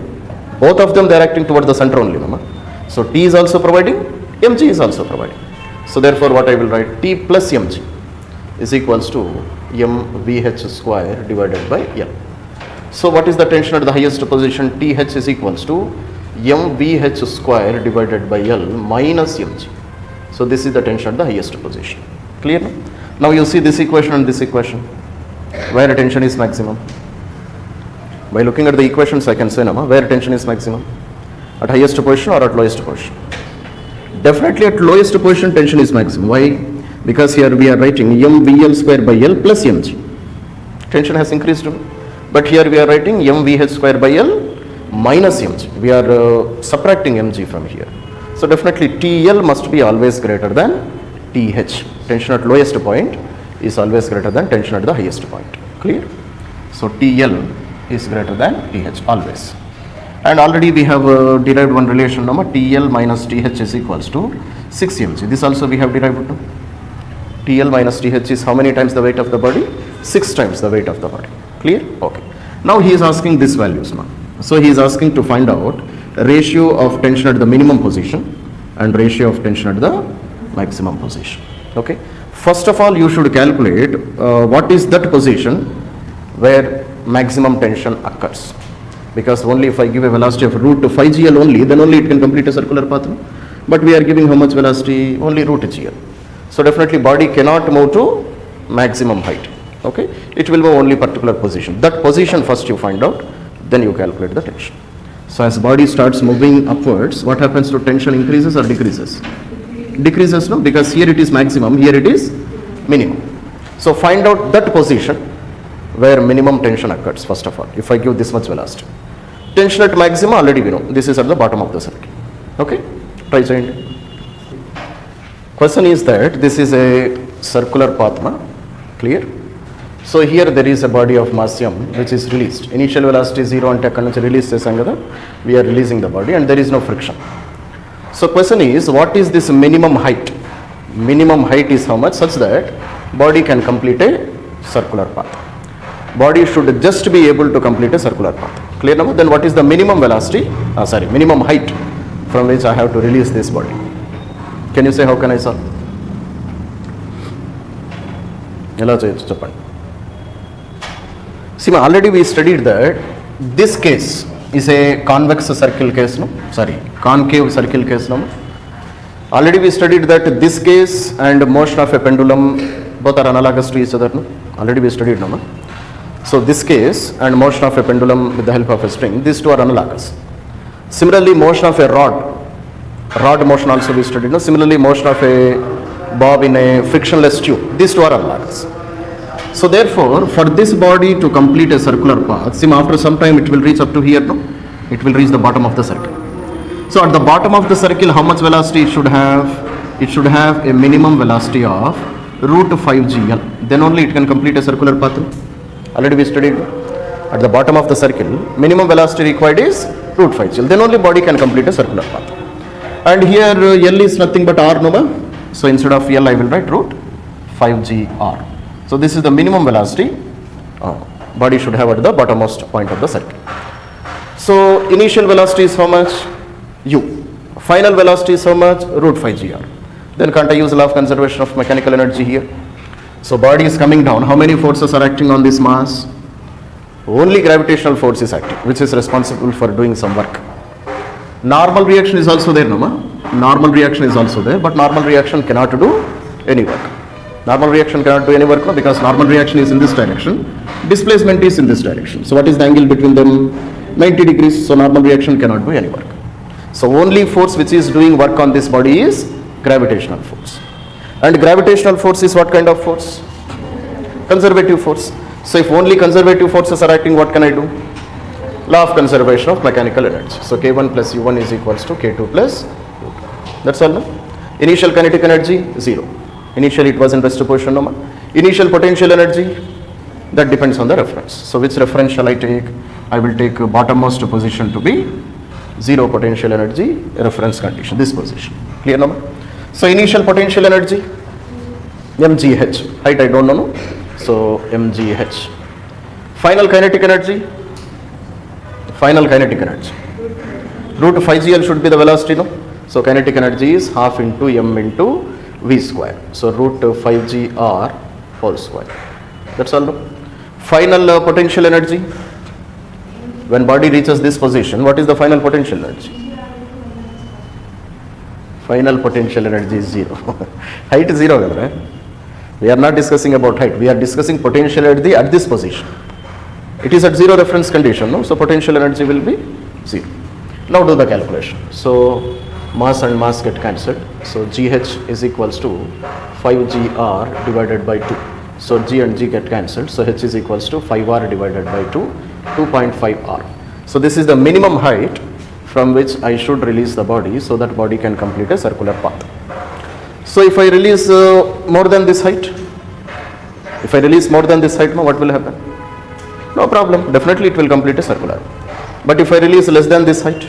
Both of them, they are acting towards the center only, Nama. So T is also providing, mg is also providing. So therefore what I will write, T plus mg is equals to mvh square divided by L. So what is the tension at the highest position? Th is equals to mvh square divided by L minus mg. So this is the tension at the highest position. Clear? Now you see this equation and this equation. Where tension is maximum? By looking at the equations I can say, Nama, where tension is maximum? At highest position or at lowest position? Definitely at lowest position tension is maximum. Why? Because here we are writing mvl square by L plus mg. Tension has increased. But here we are writing mvh square by L minus mg. We are subtracting mg from here. So definitely TL must be always greater than TH. Tension at lowest point is always greater than tension at the highest point. Clear? So TL is greater than TH always. And already we have derived one relation, number TL minus TH is equals to 6 mg. This also we have derived. No? TL minus TH is how many times the weight of the body? 6 times the weight of the body. Clear? Okay. Now he is asking these values now. So he is asking to find out ratio of tension at the minimum position and ratio of tension at the maximum position. Okay. First of all, you should calculate what is that position where maximum tension occurs. Because only if I give a velocity of root 5gl only, then only it can complete a circular path. But we are giving how much velocity? Only root gl. So definitely body cannot move to maximum height. Okay. It will move only particular position. That position first you find out, then you calculate the tension. So as body starts moving upwards, what happens to tension? Increases or decreases? Decreases, no? Because here it is maximum, here it is minimum. So find out that position where minimum tension occurs first of all, if I give this much velocity. Tension at maximum already we know. This is at the bottom of the circle. Okay? Try cheyandi. Question is that this is a circular path, ma? Clear? So here there is a body of mass m which is released. Initial velocity 0 ante akkadi nunchi release chesam kada. We are releasing the body and there is no friction. So question is, what is this minimum height? Minimum height is how much such that body can complete a circular path. Body should just be able to complete a circular path. Clear now? Then what is the minimum velocity? Minimum height from which I have to release this body. Can you say how can I solve? Ela cheyochu cheppandi. See, already we studied that this case is a convex circle case, no? Concave circle case, no? Already we studied that this case and motion of a pendulum both are analogous to each other, no? Already we studied, no? So this case and motion of a pendulum with the help of a string, these two are analogous. Similarly, motion of a rod motion also we studied, no? Similarly, motion of a bob in a frictionless tube, these two are analogous. So therefore, for this body to complete a circular path, after some time it will reach up to here, no? It will reach the bottom of the circle. So at the bottom of the circle, how much velocity it should have? It should have a minimum velocity of root 5gl. Then only it can complete a circular path. Already we studied. At the bottom of the circle, minimum velocity required is root 5gl. Then only body can complete a circular path. And here L is nothing but R, no? So instead of L, I will write root 5gr. So this is the minimum velocity body should have at the bottommost point of the circle. So initial velocity is how much? U. Final velocity is how much? Root 5gr. Then can't I use law of conservation of mechanical energy here? So body is coming down. How many forces are acting on this mass? Only gravitational force is acting, which is responsible for doing some work. Normal reaction is also there, no ma? Normal reaction is also there, but normal reaction cannot do any work. Normal reaction cannot do any work, no? Because normal reaction is in this direction, displacement is in this direction. So what is the angle between them? 90 degrees, so normal reaction cannot do any work. So only force which is doing work on this body is gravitational force. And gravitational force is what kind of force? Conservative force. So if only conservative forces are acting, what can I do? Law of conservation of mechanical energy. So K1 plus U1 is equals to K2 plus U2. That's all, no? Initial kinetic energy, 0. Initially it was in rest position, no? Initial potential energy, that depends on the reference. So which reference shall I take? I will take bottommost position to be 0 potential energy reference condition, this position. Clear, no? So initial potential energy, mgh. Height I don't know, no? So mgh. Final kinetic energy, root 5gl should be the velocity, no? So kinetic energy is half into m into v square. So root 5gr whole square. That's all, no? Final potential energy, when body reaches this position, what is the final potential energy? Final potential energy is 0. Height is 0, right? We are not discussing about height. We are discussing potential energy at this position. It is at 0 reference condition, no? So potential energy will be 0. Now do the calculation. So mass and mass get cancelled. So GH is equals to 5gr divided by 2. So G and G get cancelled. So H is equals to 5r divided by 2, 2.5r. So this is the minimum height from which I should release the body so that body can complete a circular path. So if I release more than this height, what will happen? No problem, definitely it will complete a circular. But if I release less than this height,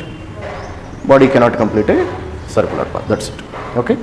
body cannot complete a circular path, that's it. Okay.